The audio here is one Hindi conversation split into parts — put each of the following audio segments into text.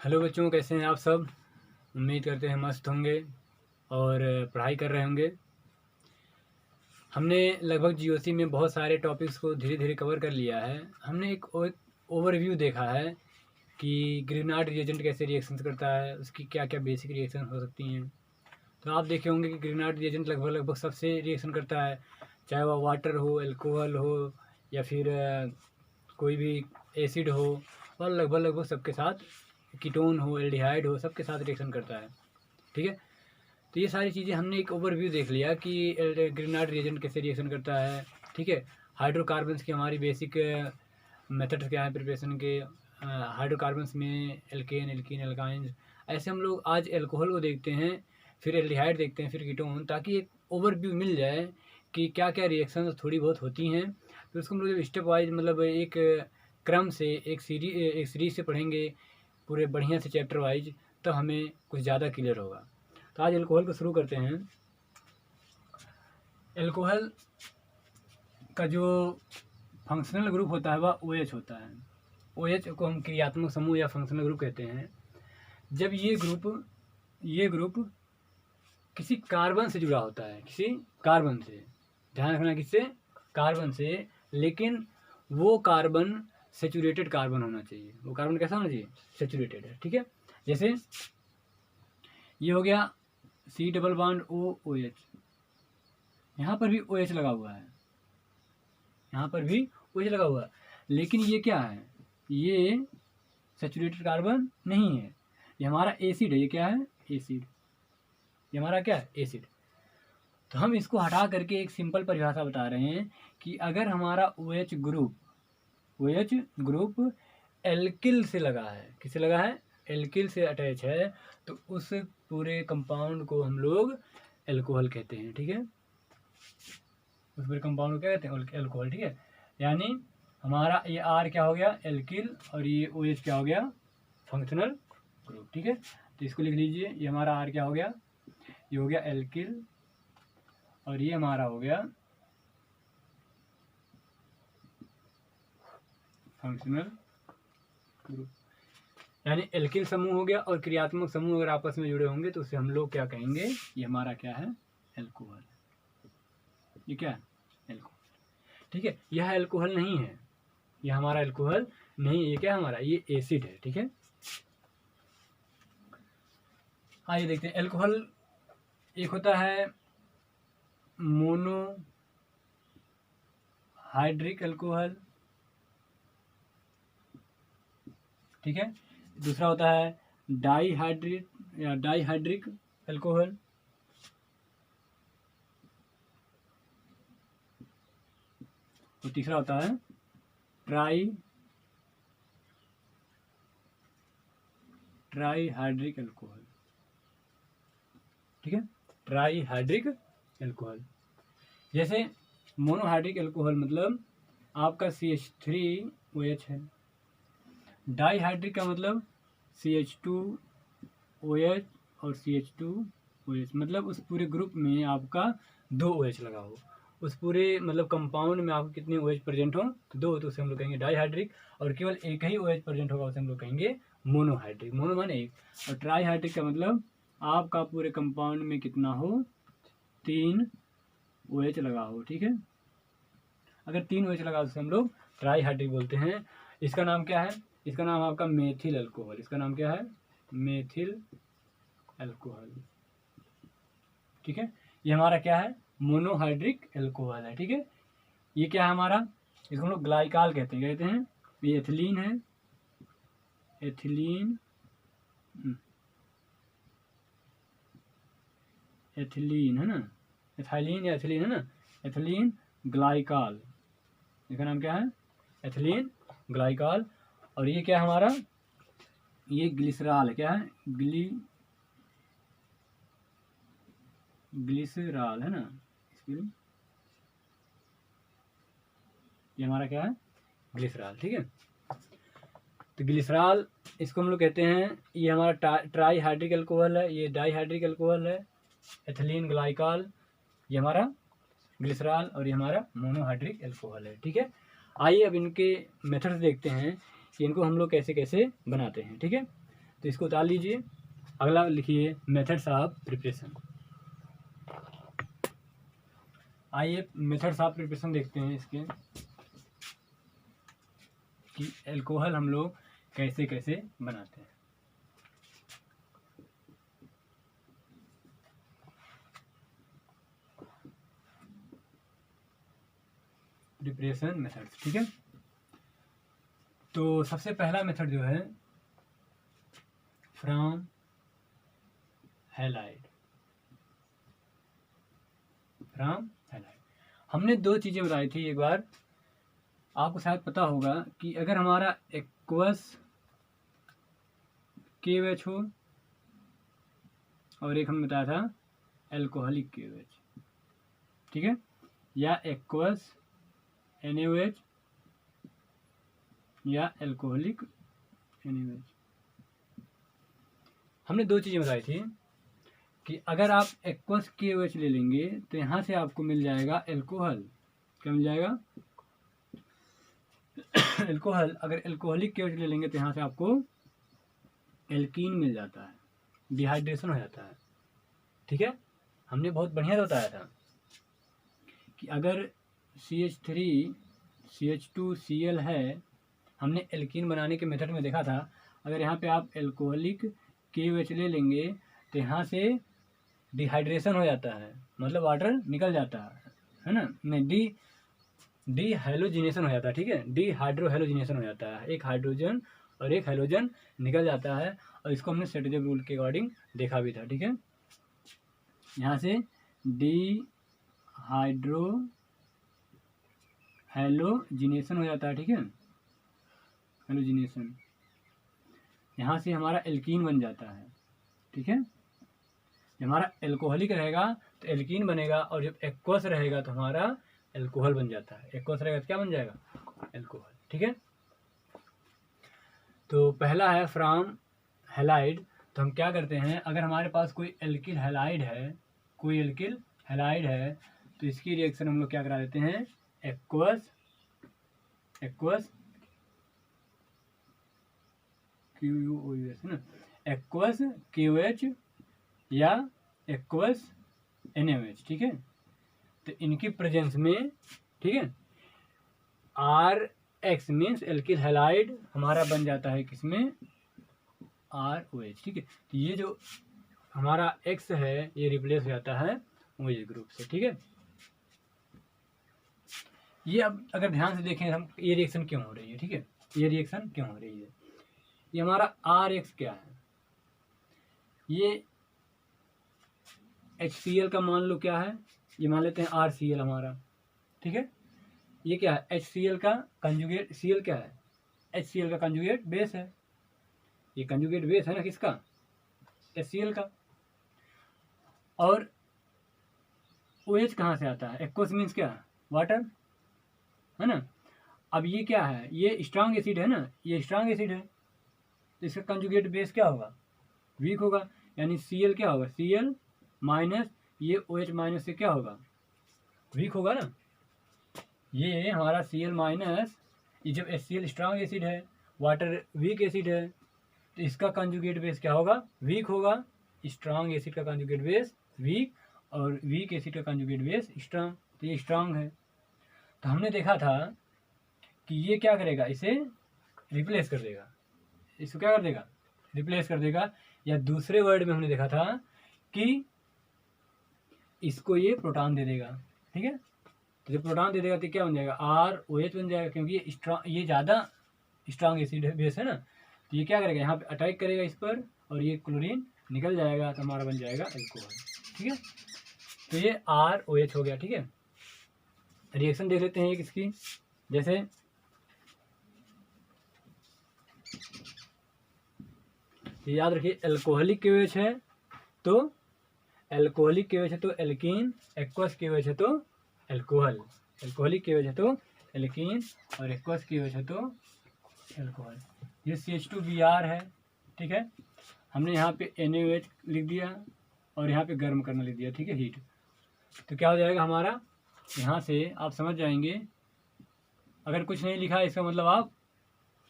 हेलो बच्चों, कैसे हैं आप सब। उम्मीद करते हैं मस्त होंगे और पढ़ाई कर रहे होंगे। हमने लगभग जीओसी में बहुत सारे टॉपिक्स को धीरे धीरे कवर कर लिया है। हमने एक ओवरव्यू देखा है कि ग्रीनार्ड रिएजेंट कैसे रिएक्शन करता है, उसकी क्या क्या बेसिक रिएक्शन हो सकती हैं। तो आप देखे होंगे कि ग्रीनार्ड रिएजेंट लगभग लगभग सबसे रिएक्शन करता है, चाहे वह वाटर हो, अल्कोहल हो या फिर कोई भी एसिड हो, और लगभग लगभग सबके साथ, कीटोन हो, एल्डिहाइड हो, सबके साथ रिएक्शन करता है। ठीक है, तो ये सारी चीज़ें हमने एक ओवरव्यू देख लिया कि ग्रीनार्ड रिएजेंट कैसे रिएक्शन करता है। ठीक है, हाइड्रोकार्बन्स की हमारी बेसिक मेथड्स क्या है प्रिपरेशन के। हाइड्रोकार्बन्स में एल्केन, एल्कीन, एल्काइंस, ऐसे हम लोग आज एल्कोहल को देखते हैं, फिर एल्डिहाइड देखते हैं, फिर कीटोन, ताकि एक ओवरव्यू मिल जाए कि क्या क्या रिएक्शन थोड़ी बहुत होती हैं। तो उसको हम लोग स्टेप वाइज, मतलब एक क्रम से, एक सीरीज से पढ़ेंगे पूरे बढ़िया से चैप्टर वाइज, तब हमें कुछ ज़्यादा क्लियर होगा। तो आज अल्कोहल को शुरू करते हैं। अल्कोहल का जो फंक्शनल ग्रुप होता है वह OH होता है। OH को हम क्रियात्मक समूह या फंक्शनल ग्रुप कहते हैं। जब ये ग्रुप किसी कार्बन से जुड़ा होता है, किसी कार्बन से, ध्यान रखना, किससे, कार्बन से, लेकिन वो कार्बन सेचुरेटेड कार्बन होना चाहिए। वो कार्बन कैसा होना चाहिए, सेचुरेटेड है। ठीक है, जैसे ये हो गया C डबल बॉन्ड OH, यहाँ पर भी OH लगा हुआ है, यहाँ पर भी OH लगा हुआ है, लेकिन ये क्या है, ये सैचुरेटेड कार्बन नहीं है, ये हमारा एसिड है। ये क्या है, एसिड, ये हमारा क्या है, एसिड। तो हम इसको हटा करके एक सिंपल परिभाषा बता रहे हैं कि अगर हमारा OH ग्रुप एल्किल से लगा है, किससे लगा है, एल्किल से अटैच है, तो उस पूरे कंपाउंड को हम लोग एल्कोहल कहते हैं। ठीक है, उस पूरे कंपाउंड को क्या कहते हैं, एल्कोहल। ठीक है, यानी हमारा ये R क्या हो गया, एल्किल, और ये OH क्या हो गया, फंक्शनल ग्रुप। ठीक है, तो इसको लिख लीजिए, ये हमारा R क्या हो गया, ये हो गया एल्किल, और ये हमारा हो गया फंक्शनल ग्रुप। यानी एल्किल समूह हो गया और क्रियात्मक समूह अगर आपस में जुड़े होंगे तो उसे हम लोग क्या कहेंगे, ये हमारा क्या है, एल्कोहल। ये क्या है, एल्कोहल। ठीक है, यह एल्कोहल नहीं है, यह हमारा एल्कोहल नहीं, ये क्या है हमारा, ये एसिड है। ठीक है, आइए देखते हैं। एल्कोहल एक होता है मोनो हाइड्रिक एल्कोहल, ठीक है, दूसरा होता है डाईहाइड्रिक एल्कोहल, और तीसरा होता है ट्राईहाइड्रिक एल्कोहल। ठीक है, ट्राईहाइड्रिक एल्कोहल। जैसे मोनोहाइड्रिक एल्कोहल मतलब आपका CH3OH है, डाईहाइड्रिक का मतलब CH2OH और CH2OH, मतलब उस पूरे ग्रुप में आपका 2 OH लगा हो, उस पूरे मतलब कंपाउंड में आपको कितने OH प्रेजेंट हो, तो 2, तो उसे हम लोग कहेंगे डाईहाइड्रिक, और केवल एक ही OH प्रेजेंट होगा उसे हम लोग कहेंगे मोनोहाइड्रिक। मोनो माने एक, और ट्राईहाइड्रिक का मतलब आपका पूरे कंपाउंड में कितना हो, 3 OH लगा हो। ठीक है, अगर 3 OH लगा उसे हम लोग ट्राईहाइड्रिक बोलते हैं। इसका नाम क्या है, इसका नाम आपका मेथिल अल्कोहल। इसका नाम क्या है, मेथिल अल्कोहल। ठीक है, ये हमारा क्या है, मोनोहाइड्रिक एल्कोहल है। ठीक है, ये क्या है हमारा, इसको हम लोग ग्लाइकाल कहते हैं। कहते हैं ये एथिलीन है, एथिलीन, एथिलीन है ना, एथिलीन या एथिलीन है ना, एथिलीन ग्लाइकाल, इसका नाम क्या है, एथिलीन ग्लाइकाल। और ये क्या है हमारा, ये ग्लिसरॉल है। क्या है, ग्लिसरॉल है ना, ये हमारा क्या है, ग्लिसरॉल। ठीक है, तो ग्लिसरॉल इसको हम लोग कहते हैं, ये हमारा ट्राईहाइड्रिक एल्कोहल है, ये डाईहाइड्रिक एल्कोहल है, एथिलीन ग्लाइकाल, ये हमारा ग्लिसरॉल, और ये हमारा मोनोहाइड्रिक एल्कोहल है। ठीक है, आइए अब इनके मेथड्स देखते हैं कि इनको हम लोग कैसे कैसे बनाते हैं। ठीक है, तो इसको उतार लीजिए। अगला लिखिए मेथड्स ऑफ प्रिपरेशन। आइए मेथड्स ऑफ प्रिपरेशन देखते हैं इसके कि अल्कोहल हम लोग कैसे कैसे बनाते हैं। प्रिपरेशन मेथड्स, ठीक है। तो सबसे पहला मेथड जो है फ्रॉम हैलाइड। फ्रॉम हैलाइड हमने दो चीज़ें बताई थी एक बार, आपको शायद पता होगा कि अगर हमारा एक्वस KOH हो और एक हमने बताया था एल्कोहलिक KOH, ठीक है, या एक्वस NaOH या एल्कोहलिक NaOH। हमने दो चीज़ें बताई थी कि अगर आप एक्वस KOH ले लेंगे तो यहाँ से आपको मिल जाएगा एल्कोहल। क्या मिल जाएगा? एल्कोहल। अगर एल्कोहलिक KOH ले लेंगे तो यहाँ से आपको एल्कीन मिल जाता है, डिहाइड्रेशन हो जाता है, ठीक है। हमने बहुत बढ़िया बताया था कि अगर CH3 CH2Cl है, हमने एल्कीन बनाने के मेथड में देखा था, अगर यहाँ पे आप एल्कोहलिक KOH ले लेंगे तो यहाँ से डिहाइड्रेशन हो जाता है, मतलब वाटर निकल जाता है ना, नहीं डी हैलोजिनेशन हो जाता है, ठीक है, डिहाइड्रोहेलोजिनेशन हो जाता है, एक हाइड्रोजन और एक हैलोजन निकल जाता है। और इसको हमने सेटेजेब रूल के अकॉर्डिंग देखा भी था, ठीक है। यहाँ से हैलोजिनेशन हो जाता है, ठीक है, हैलोजिनेशन। यहाँ से हमारा एल्कीन बन जाता है, ठीक है। जब हमारा एल्कोहलिक रहेगा तो एल्कीन बनेगा, और जब एक्वस रहेगा तो हमारा एल्कोहल बन जाता है। एक्वस रहेगा तो क्या बन जाएगा? एल्कोहल, ठीक है। तो पहला है फ्रॉम हैलाइड। तो हम क्या करते हैं, अगर हमारे पास कोई एल्किल हैलाइड है, कोई एल्किल हैलाइड है, तो इसकी रिएक्शन हम लोग क्या करा देते हैं, एक्वस QUOUS है ना, एक्वस KOH या एक्वस NaOH, ठीक है। तो इनकी प्रेजेंस में, ठीक है, RX मीन्स एल्किल हैलाइड हमारा बन जाता है किसमें, ROH, ठीक है। तो ये जो हमारा X है ये रिप्लेस हो जाता है OH ग्रुप से, ठीक है। ये अब अगर ध्यान से देखें हम, ये रिएक्शन क्यों हो रही है, ठीक है, ये रिएक्शन क्यों हो रही है, ये हमारा RX क्या है, ये HCl का मान लो क्या है, ये मान लेते हैं RCl हमारा, ठीक है। ये क्या है, HCl का कंजुगेट, Cl क्या है, HCl का कंजुगेट बेस है, ये कंजुगेट बेस है ना किसका, HCl का। और OH कहाँ से आता है, एक्वस मीन्स क्या, वाटर, है ना। अब ये क्या है, ये स्ट्रांग एसिड है ना, ये स्ट्रांग एसिड है, तो इसका कंजुगेट बेस क्या होगा, वीक होगा, यानी Cl क्या होगा, Cl माइनस ये OH माइनस से क्या होगा, वीक होगा ना। ये हमारा Cl माइनस, ये जब HCl स्ट्रांग एसिड है, वाटर वीक एसिड है, तो इसका कंजुगेट बेस क्या होगा, वीक होगा। स्ट्रांग एसिड का कंजुगेट बेस वीक और वीक एसिड का कंजुगेट बेस स्ट्रांग, तो ये स्ट्रांग है। तो हमने देखा था कि ये क्या करेगा, इसे रिप्लेस कर देगा, इसको क्या कर देगा, रिप्लेस कर देगा। या दूसरे वर्ड में हमने देखा था कि इसको ये प्रोटॉन दे देगा, ठीक है। तो जब प्रोटॉन दे देगा तो क्या बन जाएगा, ROH बन जाएगा, क्योंकि ये स्ट्रांग, ये ज़्यादा स्ट्रांग एसिड है, बेस है ना। तो ये क्या करेगा, यहाँ पे अटैक करेगा इस पर, और ये क्लोरीन निकल जाएगा, तो हमारा बन जाएगा एल्कोहल, ठीक है। तो ये ROH हो गया, ठीक है। रिएक्शन देख लेते हैं किसकी, जैसे याद रखिए एल्कोहलिक KOH है तो एल्कोहलिक KOH है तो एल्कीन, एक्वस KOH है तो एल्कोहल, एल्कोहलिक KOH है तो एल्कीन और एक्वस KOH है तो एल्कोहल। ये CH2Br है, ठीक है। हमने यहाँ पे NaOH लिख दिया और यहाँ पे गर्म करना लिख दिया, ठीक है, हीट। तो क्या हो जाएगा हमारा, यहाँ से आप समझ जाएंगे, अगर कुछ नहीं लिखा है इसका मतलब आप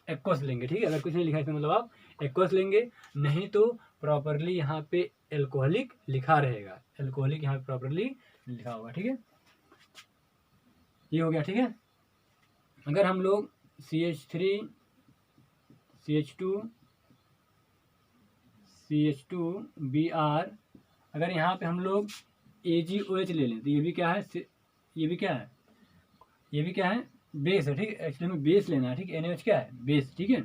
एक्वस लेंगे, ठीक है, अगर कुछ नहीं लिखा है इसका मतलब आप एक्वस लेंगे, नहीं तो प्रॉपरली यहाँ पे एल्कोहलिक लिखा रहेगा, एल्कोहलिक यहाँ पे प्रॉपरली लिखा होगा। ठीक है, ये हो गया। ठीक है, अगर हम लोग CH3 CH2 CH2Br, अगर यहाँ पे हम लोग AgOH ले लें तो ये भी क्या है, ये भी क्या है, ये भी क्या है, बेस है। ठीक है, एक्चुअली में बेस लेना है। ठीक है, NaOH क्या है, बेस। ठीक है,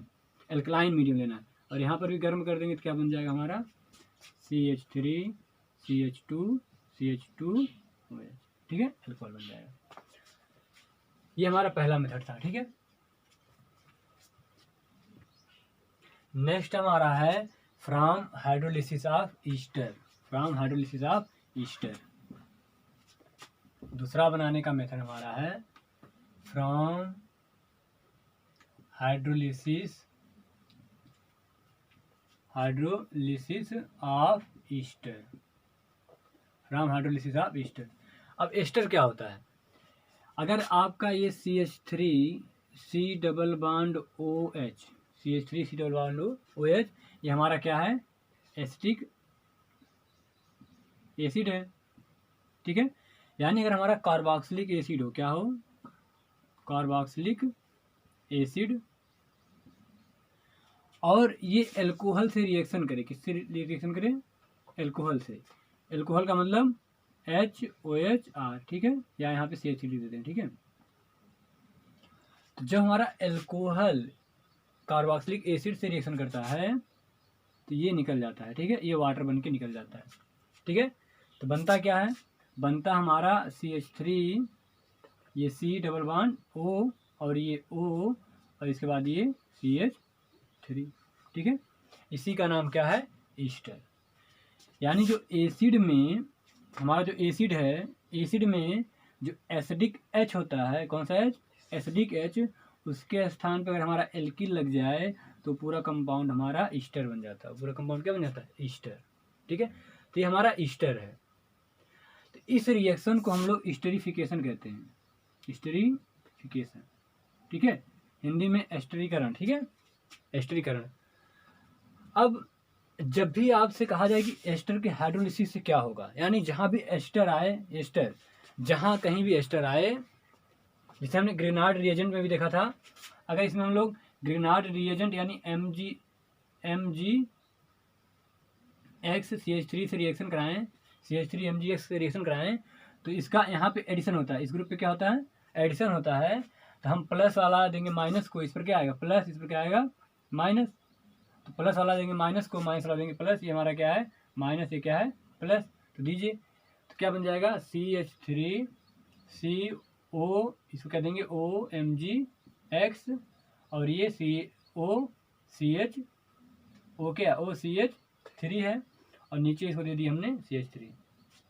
एल्कलाइन मीडियम लेना है, और यहाँ पर भी गर्म कर देंगे तो क्या बन जाएगा हमारा CH3 CH2 CH2OH। ठीक है, अल्कोहल बन जाएगा। ये हमारा पहला मेथड था। ठीक है, नेक्स्ट हमारा है from hydrolysis of Easter, from hydrolysis of Easter. दूसरा बनाने का मेथड हमारा है from hydrolysis of Easter, from hydrolysis of Easter. अब एस्टर क्या होता है, अगर आपका ये CH3 C double bond OH, CH3 C double bond OH, ये हमारा क्या है, एसिटिक एसिड है। ठीक है, यानी अगर हमारा कार्बोक्सिलिक एसिड हो, क्या हो, कार्बोक्सिलिक एसिड, और ये एल्कोहल से रिएक्शन करे, किससे रिएक्शन करे, एल्कोहल से। एल्कोहल का मतलब HOHR। ठीक है, या यहाँ पे CH3 लिख देते हैं। ठीक है, तो जब हमारा एल्कोहल कार्बोक्सिलिक एसिड से रिएक्शन करता है तो ये निकल जाता है। ठीक है, ये वाटर बन के निकल जाता है। ठीक है, तो बनता क्या है, बनता हमारा CH3, ये C डबल बॉन्ड O, और ये O, और इसके बाद ये CH3। ठीक है, इसी का नाम क्या है, ईस्टर। यानी जो एसिड में, हमारा जो एसिड है, एसिड में जो एसिडिक H होता है, कौन सा H, एसिडिक H, उसके स्थान पर अगर हमारा एल्किल लग जाए तो पूरा कंपाउंड हमारा ईस्टर बन जाता है। पूरा कंपाउंड क्या बन जाता है, ईस्टर। ठीक है, तो ये हमारा ईस्टर है। तो इस रिएक्शन को हम लोग ईस्टरिफिकेशन कहते हैं, ईस्टरिफिकेशन। ठीक है, हिंदी में एस्टरीकरण। ठीक है, एस्टरीकरण। अब जब भी आपसे कहा जाए कि एस्टर के हाइड्रोलिसिस से क्या होगा, यानी जहाँ भी एस्टर आए, एस्टर जहाँ कहीं भी एस्टर आए, जिसे हमने ग्रेनार्ड रिएजेंट में भी देखा था, अगर इसमें हम लोग ग्रेनार्ड रिएजेंट यानी MgX CH3 से रिएक्शन कराएं, CH3 MgX से रिएक्शन कराएं, तो इसका यहाँ पे एडिशन होता है, इस ग्रुप पे क्या होता है, एडिशन होता है। तो हम प्लस वाला देंगे माइनस को, इस पर क्या आएगा प्लस, इस पर क्या आएगा माइनस। तो प्लस वाला देंगे माइनस को, माइनस वाला देंगे प्लस, ये हमारा क्या है माइनस, ये क्या है प्लस। तो दीजिए, तो क्या बन जाएगा CH3 CO, इसको क्या देंगे OMgX, और ये COCH, O क्या OCH3 है, और नीचे इसको दे दी हमने CH3।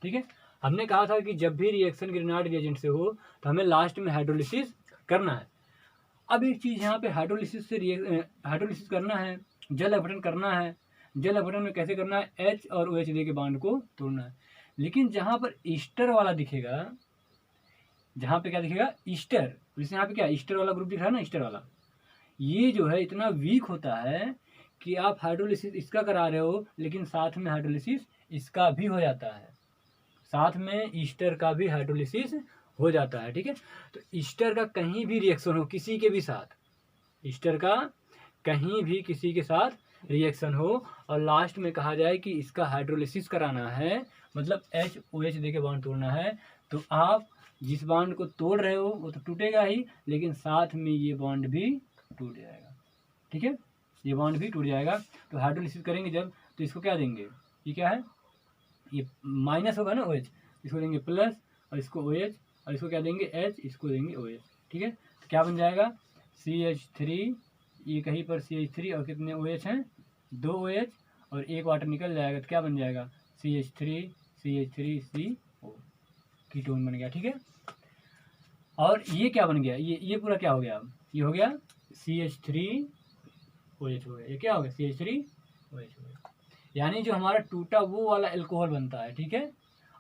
ठीक है, हमने कहा था कि जब भी रिएक्शन ग्रेनार्ड रिएजेंट से हो तो हमें लास्ट में हाइड्रोलिसिस करना है। अब एक चीज़ यहाँ पे हाइड्रोलिसिस करना है, जल अपघटन करना है। जल अपघटन में कैसे करना है, H और OH दे के बांड को तोड़ना है। लेकिन जहाँ पर ईस्टर वाला दिखेगा, जहाँ पे क्या दिखेगा ईस्टर, जैसे यहाँ पे क्या ईस्टर वाला ग्रुप दिख रहा है ना, ईस्टर वाला, ये जो है इतना वीक होता है कि आप हाइड्रोलिसिस इसका करा रहे हो, लेकिन साथ में हाइड्रोलिसिस इसका भी हो जाता है, साथ में ईस्टर का भी हाइड्रोलिसिस हो जाता है। ठीक है, तो ईस्टर का कहीं भी रिएक्शन हो किसी के भी साथ, ईस्टर का कहीं भी किसी के साथ रिएक्शन हो, और लास्ट में कहा जाए कि इसका हाइड्रोलिसिस कराना है, मतलब HOH दे के बॉन्ड तोड़ना है, तो आप जिस बॉन्ड को तोड़ रहे हो वो तो टूटेगा ही, लेकिन साथ में ये बॉन्ड भी टूट जाएगा। ठीक है, ये बॉन्ड भी टूट जाएगा। तो हाइड्रोलिसिस करेंगे जब, तो इसको क्या देंगे, ये क्या है, ये माइनस होगा ना OH, इसको देंगे प्लस, और इसको OH, और इसको क्या देंगे H, इसको देंगे OH। ठीक है, तो क्या बन जाएगा CH3, ये कहीं पर CH3 और कितने OH हैं, 2 OH, और एक वाटर निकल जाएगा, तो क्या बन जाएगा CH3CO, कीटोन बन गया। ठीक है, और ये क्या बन गया, ये पूरा क्या हो गया, ये हो गया CH3OH हो गया, ये क्या हो गया CH3OH हो गया। यानी जो हमारा टूटा वो वाला एल्कोहल बनता है। ठीक है,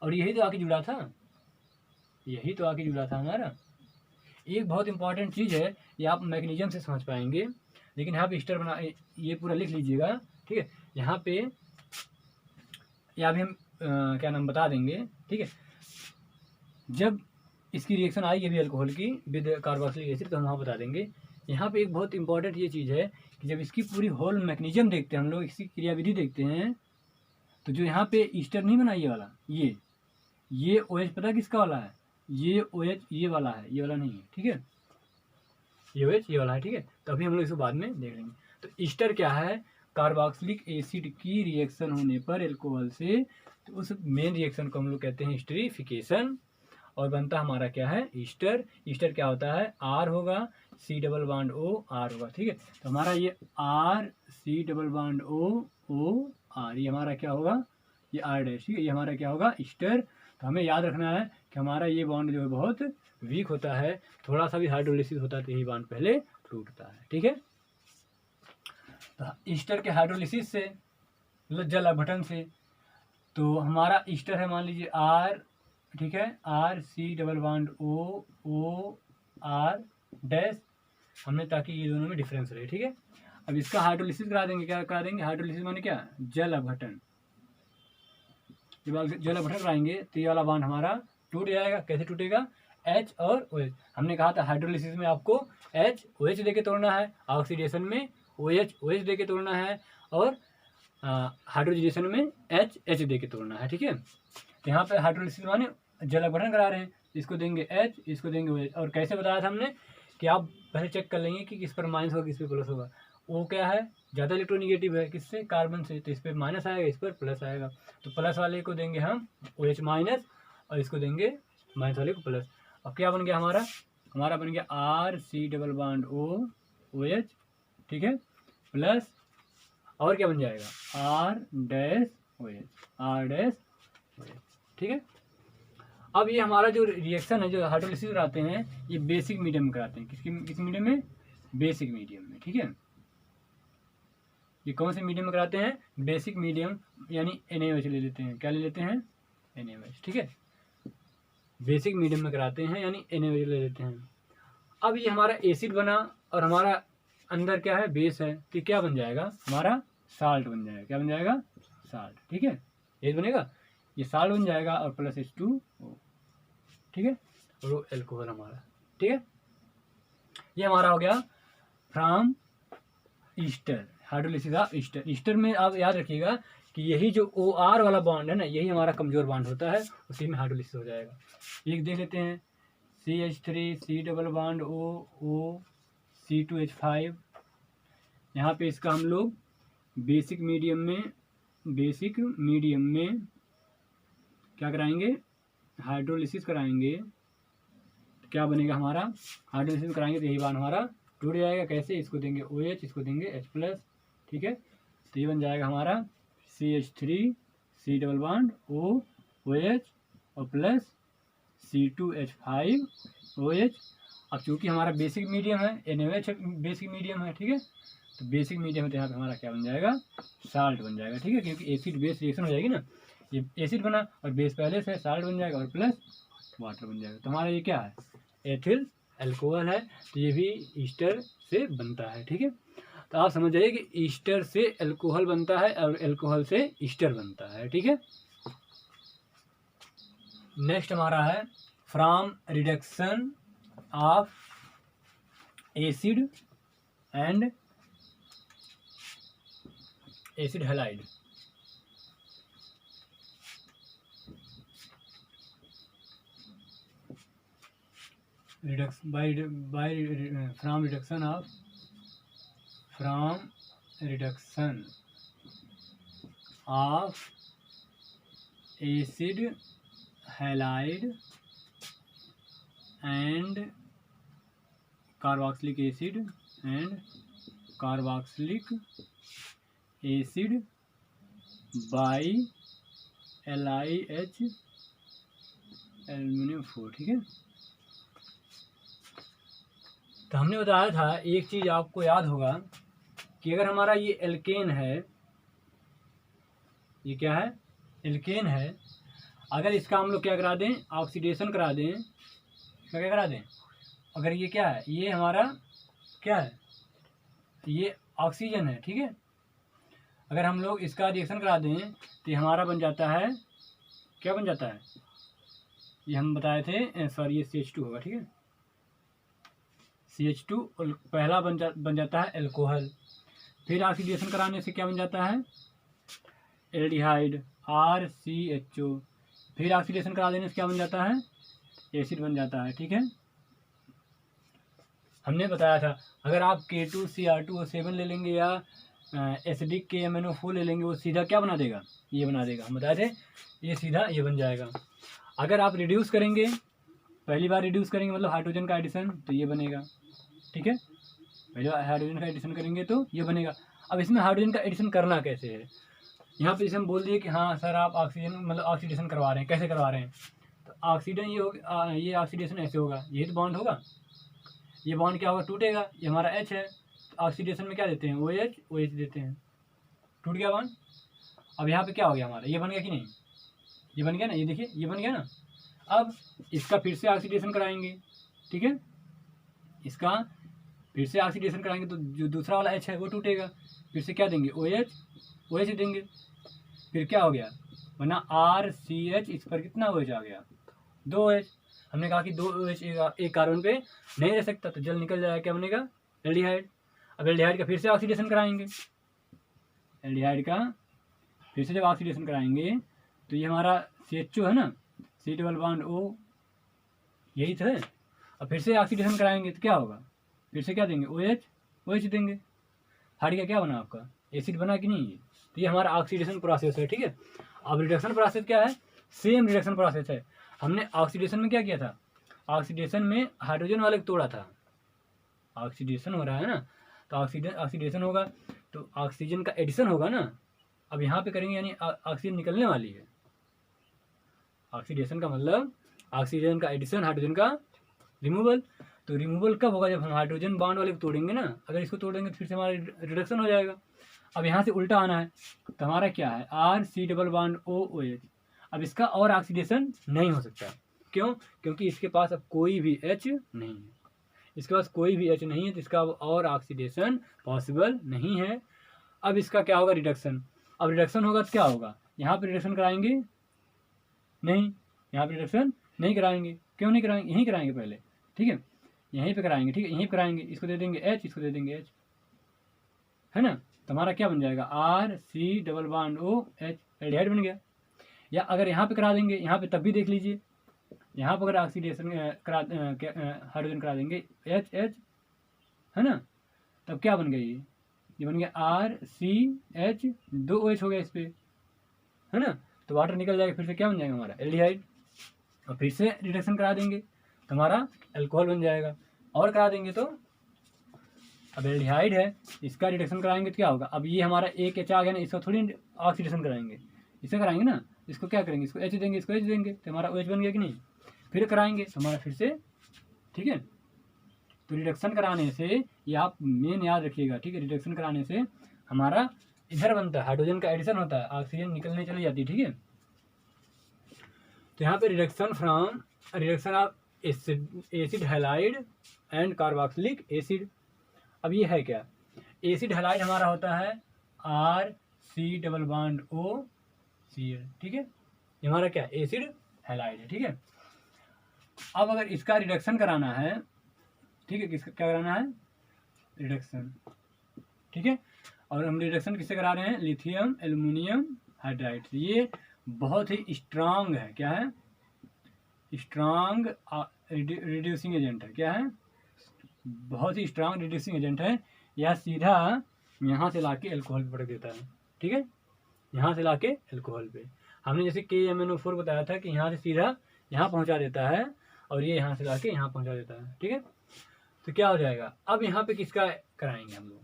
और यही तो आके जुड़ा था, यही तो आके जुड़ा था हमारा। एक बहुत इंपॉर्टेंट चीज़ है, ये आप मैकेनिज्म से समझ पाएंगे। लेकिन यहाँ पे ईस्टर बना, ये पूरा लिख लीजिएगा, ठीक है। यहाँ पे या भी हम क्या नाम बता देंगे, ठीक है। जब इसकी रिएक्शन आएगी अभी अल्कोहल की विद कार्बोक्सिलिक एसिड, तो हम वहाँ बता देंगे। यहाँ पे एक बहुत इंपॉर्टेंट ये चीज़ है कि जब इसकी पूरी होल मैकेनिज्म देखते हैं हम लोग, इसकी क्रियाविधि देखते हैं, तो जो यहाँ पे ईस्टर नहीं बना ये वाला, ये OH पता किसका वाला है, ये OH ये वाला है, ये वाला नहीं है, ठीक है। ये OH ये वाला है, ठीक है। तो अभी हम लोग इसको बाद में देख लेंगे। तो ईस्टर क्या है, कार्बोक्सिलिक एसिड की रिएक्शन होने पर अल्कोहल से, तो उस मेन रिएक्शन को हम लोग कहते हैं ईस्टरीफिकेशन, और बनता हमारा क्या है, ईस्टर। ईस्टर क्या होता है, R होगा, C double bond O R होगा, ठीक है। तो हमारा ये R C double bond O R, ये हमारा क्या होगा, ये R डैश, ठीक है। ये हमारा क्या होगा, ईस्टर। तो हमें याद रखना है कि हमारा ये बॉन्ड जो है बहुत वीक होता है, थोड़ा सा भी हाइड्रोलिसिस होता है तो यही बॉन्ड पहले टूटता है, ठीक है। तो ईस्टर के हाइड्रोलिसिस से, मतलब जल अपघटन से, तो हमारा ईस्टर है मान लीजिए R, ठीक है, R C double bond O R dash, हमने, ताकि ये दोनों में डिफरेंस रहे, ठीक है। अब इसका हाइड्रोलिसिस करा देंगे, क्या करा देंगे, हाइड्रोलिसिस माने क्या, जल अपघटन। जब जल अपघटन कराएंगे तो ये वाला बॉन्ड हमारा टूट जाएगा। कैसे टूटेगा, H और OH। हमने कहा था हाइड्रोलिसिस में आपको H OH दे के तोड़ना है, ऑक्सीडेशन में OH दे के तोड़ना है, और हाइड्रोजिनेशन में H दे के तोड़ना है, ठीक है। तो यहाँ पे हाइड्रोलिसिस माने जल अपघटन करा रहे हैं, इसको देंगे H, इसको देंगे OH। और कैसे बताया था हमने कि आप पहले चेक कर लेंगे कि किस पर माइनस होगा, किस पे प्लस होगा। वो क्या है, ज़्यादा इलेक्ट्रोनिगेटिव है, किससे, कार्बन से, तो इस पर माइनस आएगा, इस पर प्लस आएगा। तो प्लस वाले को देंगे हम OH माइनस, और इसको देंगे माइनस वाले को प्लस। अब क्या बन गया हमारा बन गया R C double bond OH, ठीक है, प्लस, और क्या बन जाएगा, R डैश OH, ठीक है। अब ये हमारा जो रिएक्शन है, जो हाइड्रोलिसिस कराते हैं, ये बेसिक मीडियम में कराते हैं। किस मीडियम में, बेसिक मीडियम में, ठीक है। ये कौन से मीडियम में कराते हैं, बेसिक मीडियम, यानी NaOH ले लेते हैं, क्या ले लेते हैं, NaOH, ठीक है। बेसिक मीडियम में कराते हैं यानी NaOH ले लेते हैं। अब ये हमारा एसिड बना, और हमारा अंदर क्या है, बेस है, तो क्या बन जाएगा, हमारा साल्ट बन जाएगा। क्या बन जाएगा, साल्ट, ठीक है। ये बनेगा, ये साल्ट बन जाएगा, और प्लस H2O, ठीक है, और वो एल्कोहल हमारा, ठीक है। ये हमारा हो गया from Easter, hydrolysis of Easter. Easter में आप याद रखिएगा कि यही जो OR वाला बॉन्ड है ना, यही हमारा कमजोर बॉन्ड होता है, उसी में हाइड्रोलिसिस हो जाएगा। एक देख लेते हैं, CH3 C double bond O C2H5। यहाँ पे इसका हम लोग बेसिक मीडियम में क्या कराएंगे, हाइड्रोलिसिस कराएंगे। तो क्या बनेगा हमारा, हाइड्रोलिसिस कराएंगे तो यही बॉन्ड हमारा टूट जाएगा। कैसे, इसको देंगे OH, इसको देंगे H+, ठीक है। तो ये बन जाएगा हमारा CH3 C double bond OH और प्लस C2H5 OH। अब चूंकि हमारा बेसिक मीडियम है, NaOH बेसिक मीडियम है, ठीक है। तो बेसिक मीडियम है, तो यहाँ पे हमारा क्या बन जाएगा, साल्ट बन जाएगा, ठीक है। क्योंकि एसिड बेस रिएक्शन हो जाएगी ना, ये एसिड बना और बेस पहले से, साल्ट बन जाएगा और प्लस वाटर बन जाएगा। तो हमारा ये क्या है, एथिल अल्कोहल है। तो ये भी ईस्टर से बनता है, ठीक है। तो आप समझ जाइए कि ईस्टर से अल्कोहल बनता है और अल्कोहल से ईस्टर बनता है, ठीक है। नेक्स्ट हमारा है from reduction of acid and acid halide. From reduction of acid halide and carboxylic acid by LiH aluminium 4, ठीक है। तो हमने बताया था, एक चीज़ आपको याद होगा कि अगर हमारा ये एल्केन है, ये क्या है, एल्केन है, अगर इसका हम लोग क्या करा दें, ऑक्सीडेशन करा दें, इसका क्या करा दें, अगर ये क्या है, ये हमारा क्या है, ये ऑक्सीजन है, ठीक है। अगर हम लोग इसका रिएक्शन करा दें तो ये हमारा बन जाता है, क्या बन जाता है, ये हम बताए थे, सॉरी ये CH2 होगा, ठीक है। CH2 पहला बन जाता है एल्कोहल। फिर ऑक्सीडेशन कराने से क्या बन जाता है, एल्डिहाइड RCHO। फिर ऑक्सीडेशन करा देने से क्या बन जाता है, एसिड बन जाता है, ठीक है। हमने बताया था अगर आप K2Cr2O7 ले लेंगे या एसिडिक KMNO4 ले लेंगे, वो सीधा क्या बना देगा, ये बना देगा। हम बताए थे ये सीधा ये बन जाएगा। अगर आप रिड्यूस करेंगे, पहली बार रिड्यूस करेंगे मतलब हाइड्रोजन का एडिशन, तो ये बनेगा, ठीक है। पहले बार हाइड्रोजन का एडिशन करेंगे तो ये बनेगा। अब इसमें हाइड्रोजन का एडिशन करना कैसे है, यहाँ पे जैसे हम बोल दिए कि हाँ सर आप ऑक्सीजन मतलब ऑक्सीडेशन करवा रहे हैं, कैसे करवा रहे हैं, तो ऑक्सीजन ये ऑक्सीडेशन ऐसे होगा, ये तो बॉन्ड होगा, ये बॉन्ड क्या होगा, टूटेगा। ये हमारा H है, तो ऑक्सीडेशन में क्या देते हैं, OH देते हैं, टूट गया बॉन्ड। अब यहाँ पे क्या हो गया हमारा, ये बन गया कि नहीं, ये बन गया ना, ये देखिए ये बन गया ना। अब इसका फिर से ऑक्सीडेशन कराएंगे, ठीक है, इसका फिर से ऑक्सीडेशन कराएंगे तो जो दूसरा वाला H है वो टूटेगा, फिर से क्या देंगे, OH देंगे। फिर क्या हो गया, बना RCH, इस पर कितना OH आ गया, 2 OH। हमने कहा कि 2 OH एक कार्बन पे नहीं रह सकता, तो जल निकल जाएगा, क्या बनेगा, एल्डिहाइड। अब एल्डिहाइड का फिर से ऑक्सीडेशन कराएंगे, एल्डिहाइड का फिर से जब ऑक्सीडेशन कराएंगे तो ये हमारा CHO है ना, C डबल बॉन्ड O, यही तो है। अब फिर से ऑक्सीडेशन कराएंगे तो क्या होगा, फिर से क्या देंगे, OH देंगे। हट गया, क्या बना आपका, एसिड बना कि नहीं। तो ये हमारा ऑक्सीडेशन प्रोसेस है, ठीक है। अब रिडक्शन प्रोसेस क्या है, सेम रिडक्शन प्रोसेस है। हमने ऑक्सीडेशन में क्या किया था, ऑक्सीडेशन में हाइड्रोजन वाले को तोड़ा था, ऑक्सीडेशन हो रहा है ना, तो ऑक्सीडेशन होगा तो ऑक्सीजन का एडिशन होगा ना। अब यहाँ पे करेंगे यानी ऑक्सीजन निकलने वाली है। ऑक्सीडेशन का मतलब ऑक्सीजन का एडिशन, हाइड्रोजन का रिमूवल। तो रिमूवल कब होगा, जब हम हाइड्रोजन बॉन्ड वाले को तोड़ेंगे ना। अगर इसको तोड़ेंगे तो फिर से हमारा रिडक्शन हो जाएगा। अब यहाँ से उल्टा आना है, तो हमारा क्या है, RC डबल बॉन्ड OH। अब इसका और ऑक्सीडेशन नहीं हो सकता, क्यों, क्योंकि इसके पास अब कोई भी H नहीं है, इसके पास कोई भी H नहीं है, तो इसका अब और ऑक्सीडेशन पॉसिबल नहीं है। अब इसका क्या होगा, रिडक्शन। अब रिडक्शन होगा तो क्या होगा, यहाँ पे रिडक्शन कराएंगे नहीं, यहाँ पे रिडक्शन नहीं कराएंगे, क्यों नहीं कराएंगे, यहीं कराएंगे पहले, ठीक है, यहीं पे कराएंगे, ठीक है, यहीं पे कराएंगे। इसको दे देंगे H, इसको दे देंगे H, है ना। तो हमारा क्या बन जाएगा, RC double bond OH, aldehyde बन गया। या अगर यहाँ पे करा देंगे, यहाँ पे तब भी देख लीजिए, यहाँ पर अगर ऑक्सीडेशन हाइड्रोजन करा देंगे H, है ना, तब क्या बन गया, ये बन गया RCH, 2 OH हो गया इस पे, है ना। तो वाटर निकल जाएगा, फिर से क्या बन जाएगा हमारा, एल्डिहाइड। और फिर से रिडक्शन करा देंगे तो हमारा अल्कोहल बन जाएगा। और करा देंगे तो अब एल्डिहाइड है, इसका रिडक्शन कराएंगे तो क्या होगा, अब ये हमारा एक H आ गया ना, इसको थोड़ी ऑक्सीडेशन कराएंगे, इसे कराएंगे ना, इसको क्या करेंगे, इसको H देंगे, इसको H देंगे, तो हमारा OH बन गया कि नहीं। फिर कराएंगे तो हमारा फिर से, ठीक है। तो रिडक्शन कराने से, ये आप मेन याद रखिएगा, ठीक है, रिडक्शन कराने से हमारा इधर बनता है, हाइड्रोजन का एडिशन होता है, ऑक्सीजन निकलने चली जाती है, ठीक है। तो यहाँ पे reduction of acid halide and carboxylic acid. अब ये है क्या, एसिड हैलाइड हमारा होता है RC डबल बॉन्ड OCl, ठीक है, ये हमारा क्या, एसिड हैलाइड है, ठीक है। अब अगर इसका रिडक्शन कराना है, ठीक है, किसका क्या कराना है, रिडक्शन, ठीक है। और हम रिडक्शन किससे करा रहे हैं, लिथियम एल्युमिनियम हाइड्राइड। ये बहुत ही स्ट्रांग है, क्या है, स्ट्रांग रिड्यूसिंग एजेंट है, क्या है, बहुत ही स्ट्रांग रिड्यूसिंग एजेंट है। यह सीधा यहाँ से लाके अल्कोहल पे पटक देता है, ठीक है, यहाँ से लाके अल्कोहल पे। हमने जैसे KMNO4 बताया था कि यहाँ से सीधा यहाँ पहुँचा देता है, और ये यहाँ से लाके यहाँ पहुँचा देता है, ठीक है। तो क्या हो जाएगा, अब यहाँ पे किसका कराएंगे हम लोग,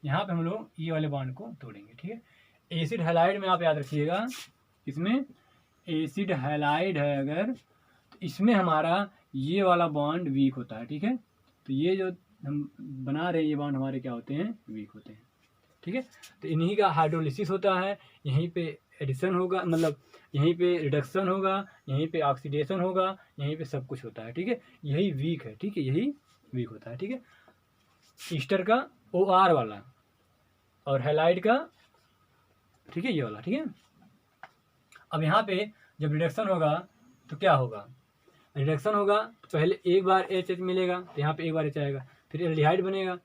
यहाँ पे हम लोग ये वाले बॉन्ड को तोड़ेंगे, ठीक है। एसिड हैलाइड में आप याद रखिएगा, इसमें एसिड हैलाइड है अगर, तो इसमें हमारा ये वाला बॉन्ड वीक होता है, ठीक है। तो ये जो हम बना रहे हैं ये बॉन्ड हमारे क्या होते हैं, वीक होते हैं, ठीक है। तो इन्हीं का हाइड्रोलिसिस होता है, यहीं पे एडिशन होगा, मतलब यहीं पे रिडक्शन होगा, यहीं पे ऑक्सीडेशन होगा, यहीं पे सब कुछ होता है, ठीक है। यही वीक है, ठीक है, यही वीक होता है, ठीक है। ईस्टर का OR वाला और हैलाइड का, ठीक है, ये वाला, ठीक है। अब यहाँ पे जब रिडक्शन होगा तो क्या होगा, रिडक्शन होगा तो पहले एक बार एच मिलेगा, तो यहाँ पे एक बार एच आएगा, फिर एल्डिहाइड बनेगा,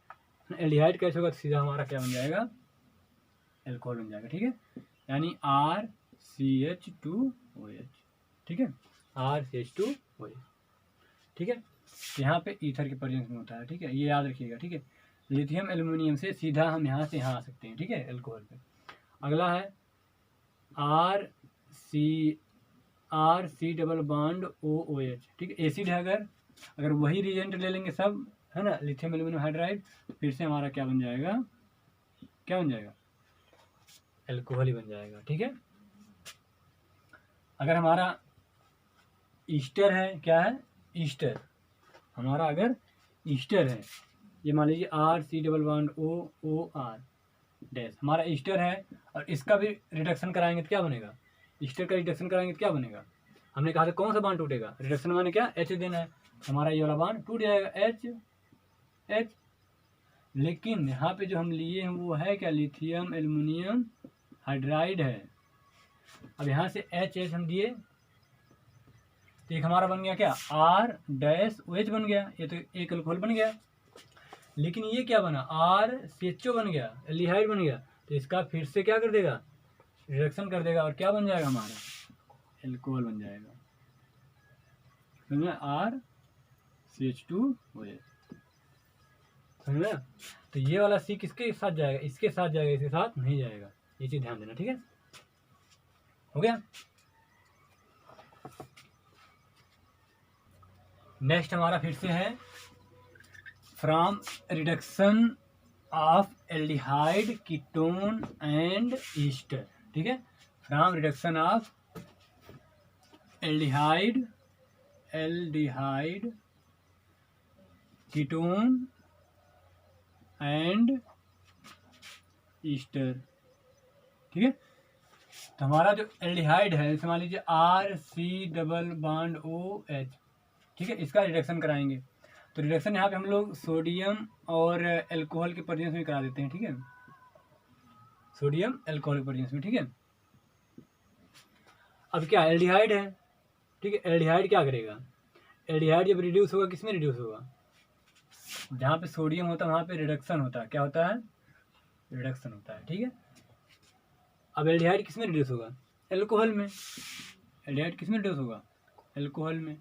एल्डिहाइड कैसे होगा तो सीधा हमारा क्या बन जाएगा, एल्कोहल बन जाएगा, ठीक है। यानी RCH2OH, ठीक है, RCH2OH, ठीक है। यहाँ पे ईथर के प्रेजेंस में होता है, ठीक है, ये याद रखिएगा, ठीक है। लिथियम एल्यूमिनियम से सीधा हम यहाँ से यहाँ आ सकते हैं, ठीक है, एल्कोहल पे। अगला है RC डबल बॉन्ड OOH, ठीक है, एसिड है। अगर वही रिएजेंट ले लेंगे सब, है ना, लिथियम एल्यूमिनियम हाइड्राइड, फिर से हमारा क्या बन जाएगा, क्या बन जाएगा, एल्कोहल ही बन जाएगा, ठीक है। अगर हमारा ईस्टर है, क्या है, ईस्टर हमारा, अगर ईस्टर है, ये मान लीजिए RC double bond OOR dash हमारा ईस्टर है, और इसका भी रिडक्शन कराएंगे तो क्या बनेगा, ईस्टर का रिडक्शन कराएंगे तो क्या बनेगा, हमने कहा था कौन सा बांड टूटेगा, रिडक्शन माने क्या, H देना है, हमारा ये वाला बांड टूट जाएगा, H। लेकिन यहाँ पे जो हम लिए हैं वो है क्या, लिथियम एल्यूमिनियम हाइड्राइड है। अब यहाँ से H हम दिए तो एक हमारा बन गया क्या, R-OH बन गया, ये तो एक अल्कोहल बन गया। लेकिन ये क्या बना, RCHO बन गया, एल्डिहाइड बन गया, तो इसका फिर से क्या कर देगा, रिडक्शन कर देगा, और क्या बन जाएगा हमारा, एल्कोहल बन जाएगा, समझ में, RCH2OH, समझ में। तो ये वाला C किसके साथ जाएगा, इसके साथ जाएगा, इसके साथ नहीं जाएगा, ये चीज ध्यान देना, ठीक है, हो गया। नेक्स्ट हमारा फिर से है from reduction of aldehyde ketone and Easter, ठीक है, from reduction of aldehyde ketone and Easter, ठीक है। तो हमारा जो एल्डिहाइड है, जैसे मान लीजिए RC डबल बॉन्ड OH, ठीक है, इसका रिडक्शन कराएंगे, तो रिडक्शन यहाँ पे हम लोग सोडियम और एल्कोहल के प्रेजेंस में करा देते हैं, ठीक है, सोडियम एल्कोहल के प्रेजेंस में, ठीक है। अब क्या, एल्डिहाइड है, ठीक है, एल्डिहाइड क्या करेगा, एल्डिहाइड जब रिड्यूस होगा, किसमें रिड्यूस होगा, जहाँ पे सोडियम होता है वहाँ पे रिडक्शन होता है, क्या होता है, रिडक्शन होता है, ठीक है। अब एल्डिहाइड किसमें रिड्यूस होगा, एल्कोहल में, एल्डिहाइड किसमें रिड्यूस होगा, एल्कोहल में,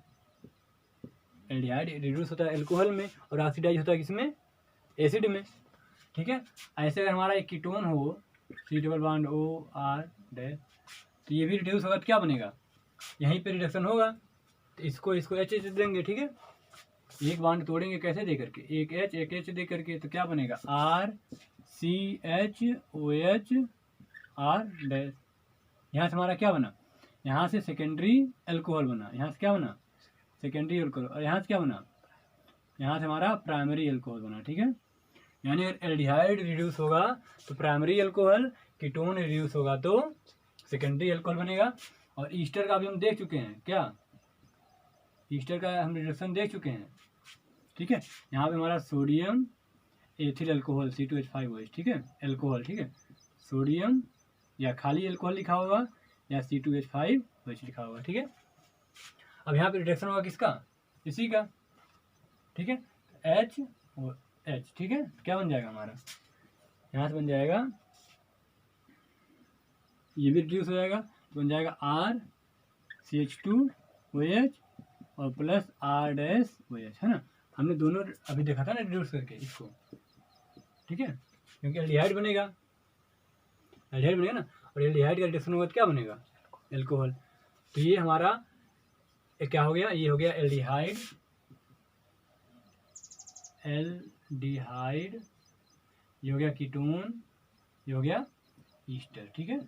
एल्डिहाइड रिड्यूस होता है एल्कोहल में, और ऑक्सीडाइज होता है किसमें, एसिड में, ठीक है। ऐसे अगर हमारा एक कीटोन हो, C double bond OR dash, तो ये भी रिड्यूस होगा तो क्या बनेगा, यहीं पे रिडक्शन होगा, तो इसको H देंगे, ठीक है, एक बॉन्ड तोड़ेंगे कैसे, दे करके, एक H दे करके, तो क्या बनेगा, RCHOH R डैश, यहाँ से हमारा क्या बना, यहाँ से सेकेंडरी एल्कोहल बना, यहाँ से क्या बना, सेकेंडरी एल्कोहल, और यहाँ से क्या बना, यहाँ से हमारा प्राइमरी एल्कोहल बना, ठीक है। यानी अगर एल्डिहाइड रिड्यूस होगा तो प्राइमरी एल्कोहल, कीटोन रिड्यूस होगा तो सेकेंडरी एल्कोहल बनेगा। और ईस्टर का भी हम देख चुके हैं, क्या, ईस्टर का हम रिडक्शन देख चुके हैं, ठीक है। यहाँ पे हमारा सोडियम एथिल अल्कोहल C2H5OH, ठीक है, एल्कोहल, ठीक है, सोडियम या खाली एल्कोहल लिखा होगा या C2H5OH लिखा होगा, ठीक है। अब यहाँ पे रिडक्शन होगा किसका, इसी का, ठीक है, H और H, ठीक है, क्या बन जाएगा हमारा, यहाँ से बन जाएगा, ये भी रिड्यूस हो जाएगा, तो बन जाएगा RCH2OH और प्लस R-OH, है ना, हमने दोनों अभी देखा था ना रिड्यूस करके इसको, ठीक है, क्योंकि एल्डिहाइड बनेगा, एल्डिहाइड बनेगा ना, और एल्डिहाइड का रिडक्शन होगा तो क्या बनेगा, एल्कोहल। तो ये हमारा क्या हो गया, ये हो गया एल्डिहाइड, ये हो गया कीटोन, ये हो गया ईस्टर, ठीक है।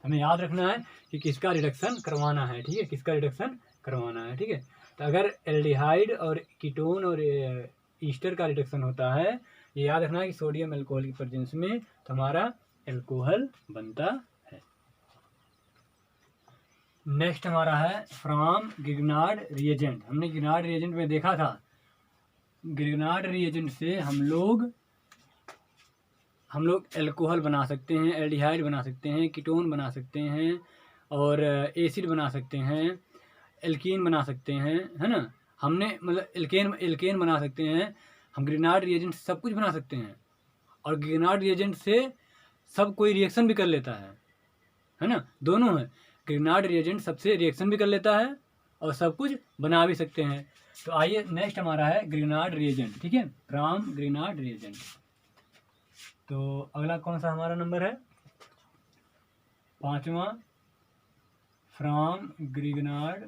हमें याद रखना है कि किसका रिडक्शन करवाना है, ठीक है, किसका रिडक्शन करवाना है, ठीक है। तो अगर एल्डिहाइड और कीटोन और ईस्टर का रिडक्शन होता है, ये याद रखना है कि सोडियम एल्कोहल की प्रेजेंस में, तो हमारा एल्कोहल बनता है। नेक्स्ट हमारा है फ्रॉम गिग्नार्ड रिएजेंट। हमने गिग्नार्ड रिएजेंट में देखा था ग्रिगनार्ड रिएजेंट से हम लोग अल्कोहल बना सकते हैं, एल्डिहाइड बना सकते हैं, कीटोन बना सकते हैं और एसिड बना सकते हैं, एल्कीन बना सकते हैं, है ना। हमने मतलब एल्केन बना सकते हैं। हम ग्रिगनार्ड रिएजेंट सब कुछ बना सकते हैं और ग्रिगनार्ड रिएजेंट से सब कोई रिएक्शन भी कर लेता है ना। दोनों है, ग्रिगनार्ड रिएजेंट सबसे रिएक्शन भी कर लेता है और सब कुछ बना भी सकते हैं। तो आइए नेक्स्ट हमारा है ग्रिगनार्ड रिएजेंट, ठीक है, फ्रॉम ग्रिगनार्ड रिएजेंट। तो अगला कौन सा हमारा नंबर है? 5वां, फ्रॉम ग्रिगनार्ड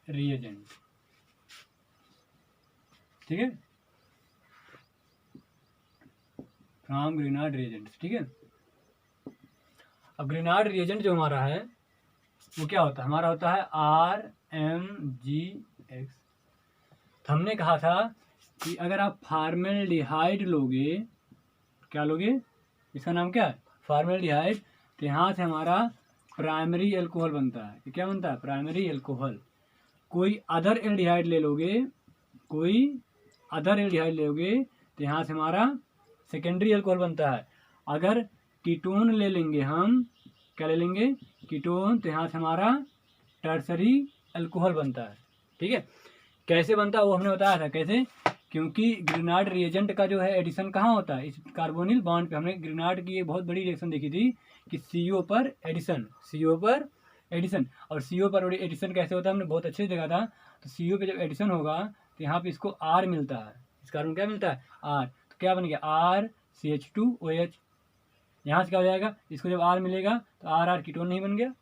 रिएजेंट, ठीक है, फ्रॉम ग्रिगनार्ड रिएजेंट, ठीक है। अब ग्रिगनार्ड रिएजेंट जो हमारा है वो क्या होता है? हमारा होता है RmGX। तो हमने कहा था कि अगर आप फॉर्मेल्डिहाइड लोगे, क्या लोगे, इसका नाम क्या है? फॉर्मेल्डिहाइड। तो यहाँ से हमारा प्राइमरी अल्कोहल बनता है। तो क्या बनता है? Primary alcohol. कोई अदर एल्डिहाइड ले लोगे, तो यहाँ से हमारा सेकेंडरी अल्कोहल बनता है। अगर कीटोन ले लेंगे हम, क्या ले लेंगे? कीटोन, तो यहाँ से हमारा टर्सरी अल्कोहल बनता है, ठीक है। कैसे बनता है वो हमने बताया था कैसे, क्योंकि ग्रिगनार्ड रिएजेंट का जो है एडिशन कहाँ होता है? इस कार्बोनिल बॉन्ड पे। हमने ग्रिगनार्ड की एक बहुत बड़ी रिएक्शन देखी थी कि CO पर एडिशन, और CO पर एडिशन कैसे होता है हमने बहुत अच्छे से देखा था। तो CO पे जब एडिशन होगा तो यहाँ पे इसको R मिलता है, इस कार्बन क्या मिलता है? R। तो क्या बन गया? RCH2OH। यहाँ से क्या हो जाएगा? इसको जब R मिलेगा तो RR कीटोन नहीं बन गया,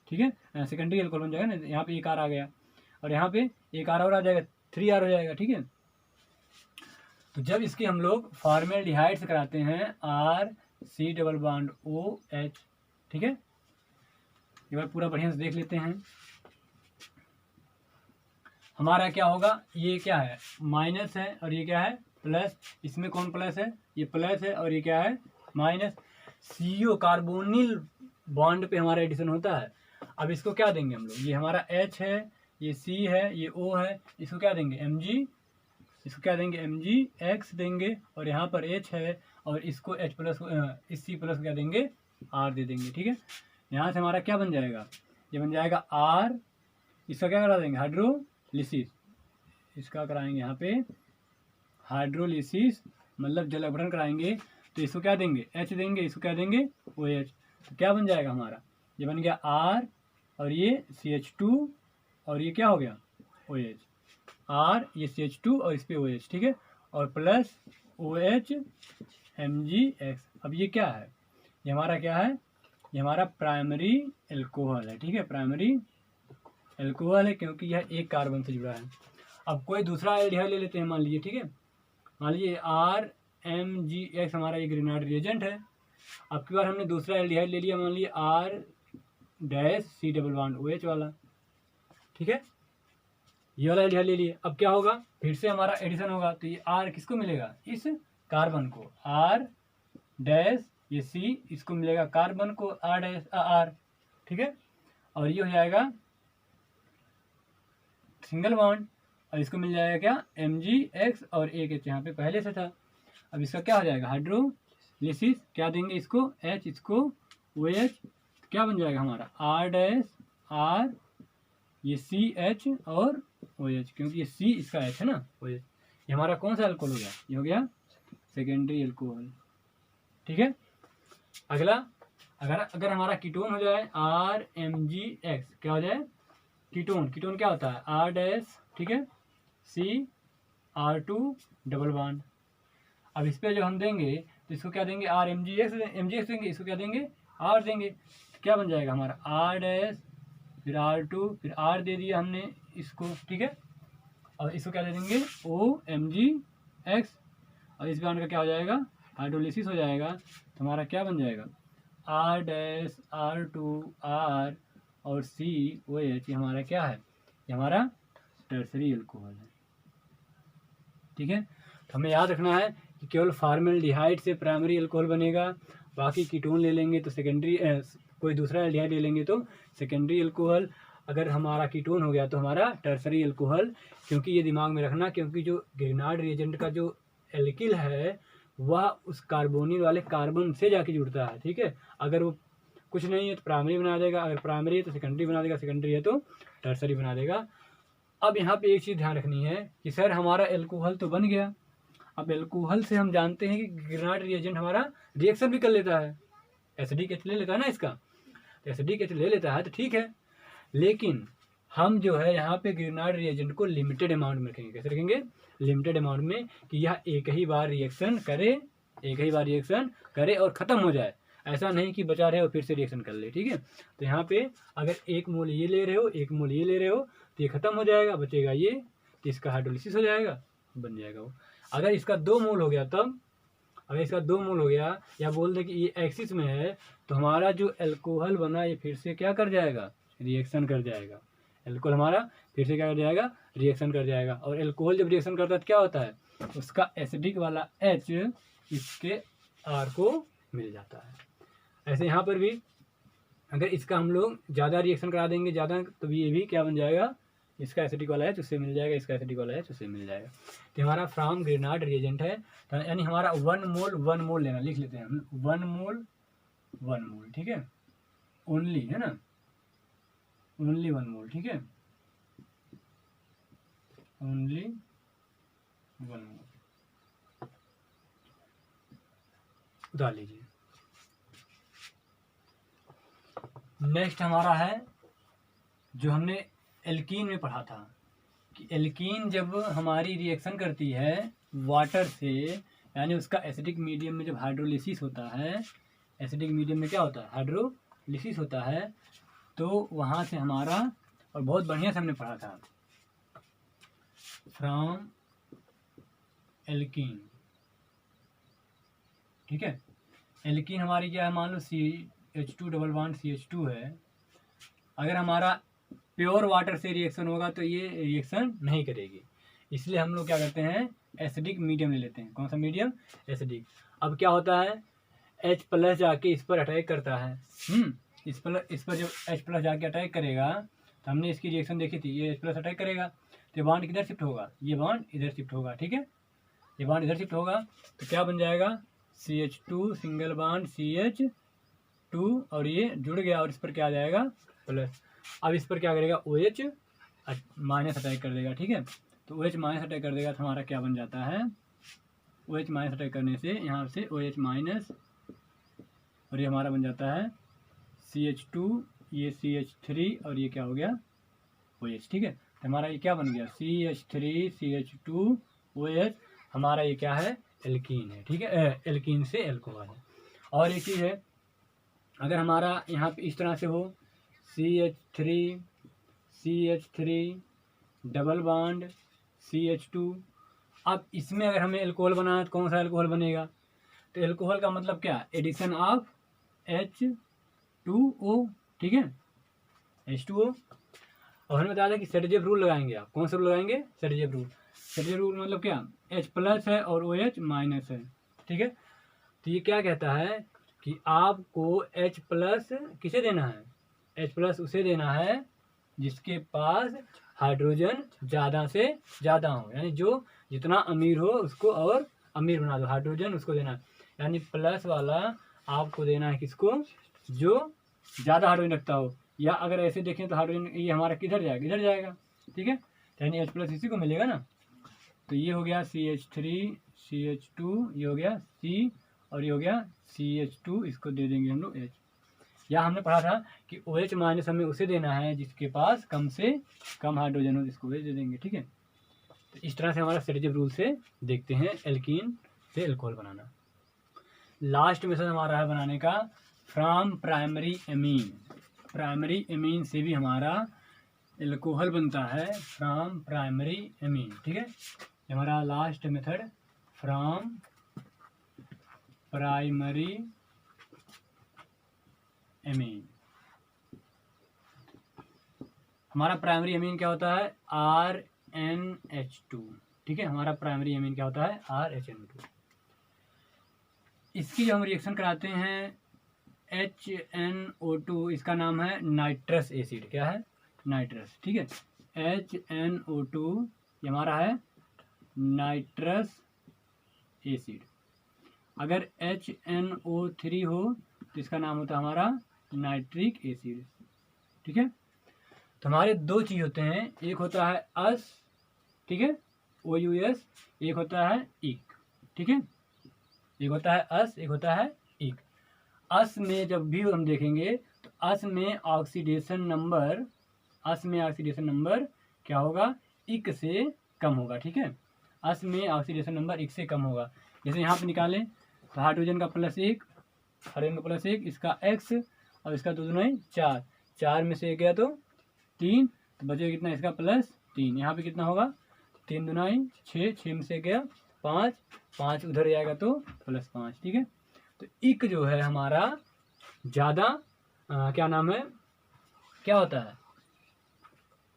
ठीक है, सेकेंडरी अल्कोहल बन जाएगा ना। यहाँ पे एक R आ गया और यहाँ पे एक R और आ जाएगा, 3R हो जाएगा, ठीक है। तो जब इसकी हम लोग फॉर्मेल्डिहाइड से कराते हैं RC⋯OH, ठीक है। एक बार पूरा बढ़िया से देख लेते हैं। हमारा क्या होगा? ये क्या है? माइनस है और ये क्या है? प्लस। इसमें कौन प्लस है? ये प्लस है और ये क्या है? माइनस। CO कार्बोनिल बॉन्ड पे हमारा एडिशन होता है। अब इसको क्या देंगे हम लोग? ये हमारा H है, ये C है, ये O है, इसको क्या देंगे? Mg। इसको क्या देंगे? MgX देंगे और यहाँ पर H है और इसको H प्लस, इस C प्लस क्या देंगे? R दे देंगे, ठीक है। यहाँ से हमारा क्या बन जाएगा? ये बन जाएगा R। इसका क्या करा देंगे? हाइड्रोलिसिस। इसका कराएंगे यहाँ पे हाइड्रोलिसिस, मतलब जल अपहरण कराएंगे। तो इसको क्या देंगे? H देंगे, इसको क्या देंगे? OH। तो क्या बन जाएगा हमारा? ये बन गया R और ये CH2 और ये क्या हो गया? OH। R, ये CH2 और इस पे OH, ठीक है, और प्लस OH MgX। अब ये क्या है? ये हमारा क्या है? ये हमारा प्राइमरी अल्कोहल है, ठीक है, प्राइमरी अल्कोहल है क्योंकि यह एक कार्बन से जुड़ा है। अब कोई दूसरा एल्डिहाइड ले लेते हैं, मान लीजिए, ठीक है, मान लीजिए RmGX हमारा ये ग्रिगनार्ड रिएजेंट है। अब की बार हमने दूसरा एल्डिहाइड ले लिया, मान लीजिए R-C⋯OH वाला, ठीक है, ये वाला एल्डिहाइड ले लिए। अब क्या होगा? फिर से हमारा एडिशन होगा। तो ये R किसको मिलेगा? इस कार्बन को। R डैश, ये C इसको मिलेगा कार्बन को R, ठीक है, और ये हो जाएगा सिंगल बॉन्ड और इसको मिल जाएगा क्या? MgX और एक H यहाँ पे पहले से था। अब इसका क्या हो जाएगा? हाइड्रोलिसिस। क्या देंगे इसको? H, इसको OH। क्या बन जाएगा हमारा? R डैश R, ये CH और OH, क्योंकि ये C इसका H है ना, OH। ये हमारा कौन सा अल्कोहल हो गया? ये हो गया सेकेंडरी अल्कोहल, ठीक है। अगला, अगर हमारा कीटोन हो जाए RmGX, क्या हो जाए? कीटोन क्या होता है? R डैश, ठीक है, CR2 डबल बॉन्ड। अब इस पे जो हम देंगे तो इसको क्या देंगे? RmGX देंगे, इसको क्या देंगे? R देंगे। तो क्या बन जाएगा हमारा? R डैश, फिर R2, फिर R दे दिया हमने इसको, ठीक है, और इसको क्या दे देंगे? OMgX और इस बॉन्ड का क्या हो जाएगा? हाइड्रोलिसिस हो जाएगा। तो हमारा क्या बन जाएगा? R डैश R2 R और COH। ये हमारा क्या है? ये हमारा टर्सरी अल्कोहल है, ठीक है। तो हमें याद रखना है कि केवल फॉर्मेल्डिहाइड से प्राइमरी अल्कोहल बनेगा, बाकी कीटोन ले लेंगे तो सेकेंडरी, कोई दूसरा एल्डिहाइड ले लेंगे तो सेकेंडरी अल्कोहल, अगर हमारा कीटोन हो गया तो हमारा टर्सरी एल्कोहल, क्योंकि ये दिमाग में रखना, क्योंकि जो ग्रिग्नार्ड रिएजेंट का जो एल्किल है वह उस कार्बोनिल वाले कार्बन से जाके जुड़ता है, ठीक है। अगर वो कुछ नहीं है तो प्राइमरी बना देगा, अगर प्राइमरी है तो सेकेंडरी बना देगा, सेकेंडरी है तो टर्सरी बना देगा। अब यहाँ पे एक चीज़ ध्यान रखनी है कि सर हमारा एल्कोहल तो बन गया, अब एल्कोहल से हम जानते हैं कि ग्रिग्नार्ड रिएजेंट हमारा रिएक्शन भी कर लेता है, एसिडिक एसिड ले लेता है ना इसका, तो एसिडिक एसिड ले लेता है तो ठीक है, लेकिन हम जो है यहाँ पे ग्रिग्नार्ड रिएजेंट को लिमिटेड अमाउंट में रखेंगे। कैसे रखेंगे? लिमिटेड अमाउंट में, कि यह एक ही बार रिएक्शन करे और ख़त्म हो जाए, ऐसा नहीं कि बचा रहे और फिर से रिएक्शन कर ले, ठीक है। तो यहाँ पे अगर 1 मोल ये ले रहे हो, 1 मोल ये ले रहे हो, तो ये ख़त्म हो जाएगा, बचेगा ये, तो इसका हाइड्रोलिसिस हो जाएगा, बन जाएगा वो। अगर इसका 2 मोल हो गया तब, अगर इसका 2 मोल हो गया, या बोल दे कि ये एक्सिस में है, तो हमारा जो एल्कोहल बना ये फिर से क्या कर जाएगा? रिएक्शन कर जाएगा। एल्कोहल हमारा फिर से क्या कर जाएगा? रिएक्शन कर जाएगा। और एल्कोहल जब रिएक्शन करता है तो क्या होता है? उसका एसिडिक वाला H इसके R को मिल जाता है। ऐसे यहाँ पर भी अगर इसका हम लोग ज़्यादा रिएक्शन करा देंगे ज़्यादा, तो ये भी क्या बन जाएगा? इसका एसिडिक वाला H उससे मिल जाएगा, इसका एसिडिक वाला H उससे मिल जाएगा। तो हमारा फ्रॉम ग्रिग्नार्ड रिएजेंट है, तो यानी हमारा 1 मोल लेना, लिख लेते हैं हम 1 मोल, ठीक है, ओनली, है ना, ओनली 1 मोल, ठीक है, ओनली 1 मोल डाल लीजिए। नेक्स्ट हमारा है जो हमने एल्कीन में पढ़ा था कि एल्कीन जब हमारी रिएक्शन करती है वाटर से, यानी उसका एसिडिक मीडियम में जब हाइड्रोलिसिस होता है, एसिडिक मीडियम में क्या होता है? हाइड्रोलिसिस होता है, तो वहाँ से हमारा, और बहुत बढ़िया से हमने पढ़ा था, फ्रॉम एल्कीन, ठीक है। एल्कीन हमारी क्या है? मान लो CH2 डबल बॉन्ड CH2 है, अगर हमारा प्योर वाटर से रिएक्शन होगा तो ये रिएक्शन नहीं करेगी, इसलिए हम लोग क्या करते हैं? एसिडिक मीडियम ले लेते हैं। कौन सा मीडियम? एसिडिक। अब क्या होता है? H प्लस जाके इस पर अटैक करता है, इस पर जब H प्लस जाके अटैक करेगा, तो हमने इसकी रिएक्शन देखी थी, ये H प्लस अटैक करेगा तो बॉन्ड किधर शिफ्ट होगा? ये बॉन्ड इधर शिफ्ट होगा, ठीक है, ये बॉन्ड इधर शिफ्ट होगा, तो क्या बन जाएगा? CH2 सिंगल बॉन्ड CH2, और ये जुड़ गया, और इस पर क्या आ जाएगा? प्लस। अब इस पर क्या करेगा? OH माइनस अटैक कर देगा, ठीक है, तो OH माइनस अटैक कर देगा, तो हमारा क्या बन जाता है? OH माइनस अटैक करने से यहाँ से OH माइनस, और ये हमारा बन जाता है CH2, ये CH3, और ये क्या हो गया? OH, ठीक है। तो हमारा ये क्या बन गया? CH3 CH2 OH, हमारा ये क्या है? एल्कीन है, ठीक है, एल्कीन से एल्कोहल है। और एक चीज़ है, अगर हमारा यहाँ पे इस तरह से हो CH3 डबल बॉन्ड CH2, अब इसमें अगर हमें एल्कोहल बनाना है तो कौन सा एल्कोहल बनेगा? तो एल्कोहल का मतलब क्या? एडिशन ऑफ H2O, ठीक है, H2O। और हमने बताया था कि सेडजेव रूल लगाएंगे आप। कौन सा रूल लगाएंगे? सेडजेव रूल। सेडजेव रूल मतलब क्या? H प्लस है और OH माइनस है, ठीक है। तो ये क्या कहता है कि आपको H प्लस किसे देना है? H प्लस उसे देना है जिसके पास हाइड्रोजन ज़्यादा से ज़्यादा हो, यानी जो जितना अमीर हो उसको और अमीर बना दो, हाइड्रोजन उसको देना है। यानी प्लस वाला आपको देना है किसको? जो ज़्यादा हाइड्रोजन रखता हो, या अगर ऐसे देखें तो हाइड्रोजन ये हमारा किधर जाएगा? इधर जाएगा, ठीक है, यानी H प्लस इसी को मिलेगा ना। तो ये हो गया CH3 CH2, ये हो गया C, और ये हो गया CH2, इसको दे देंगे हम लोग H। या हमने पढ़ा था कि OH माइनस हमें उसे देना है जिसके पास कम से कम हाइड्रोजन हो, जिसको OH दे देंगे, ठीक है। तो इस तरह से हमारा सेडजेव रूल से देखते हैं एल्कीन से एल्कोहल बनाना। लास्ट मेथड हमारा है बनाने का from primary amine. Primary amine से भी हमारा एल्कोहल बनता है, फ्रॉम प्राइमरी एमीन, ठीक है। हमारा last method from primary amine. हमारा प्राइमरी एमीन क्या होता है? RNH2, ठीक है, हमारा प्राइमरी एमीन क्या होता है? RHNO2। इसकी जब हम रिएक्शन कराते हैं HNO2, इसका नाम है नाइट्रस एसिड। क्या है? नाइट्रस, ठीक है। HNO2 ये हमारा है नाइट्रस एसिड। अगर HNO3 हो तो इसका नाम होता है हमारा नाइट्रिक एसिड, ठीक है। तो हमारे दो चीज़ होते हैं, एक होता है अस, ठीक है, OUS, एक होता है इक, ठीक है। एक होता है अस, एक होता है इक। अस में जब भी हम देखेंगे तो अस में ऑक्सीडेशन नंबर क्या होगा, इक से कम होगा, ठीक है। अस में ऑक्सीडेशन नंबर इक से कम होगा। जैसे यहाँ पे निकालें तो हाइड्रोजन का +1, हाइड्रोजन का +1, इसका x और इसका 2 दूना 4, 4 में से 1 गया तो 3, तो बचेगा कितना, इसका +3। यहाँ पे कितना होगा, 3 दूना 6, 6 में से गया 5, 5 उधर जाएगा तो +5, ठीक है। तो इक जो है हमारा ज़्यादा क्या नाम है, क्या होता है,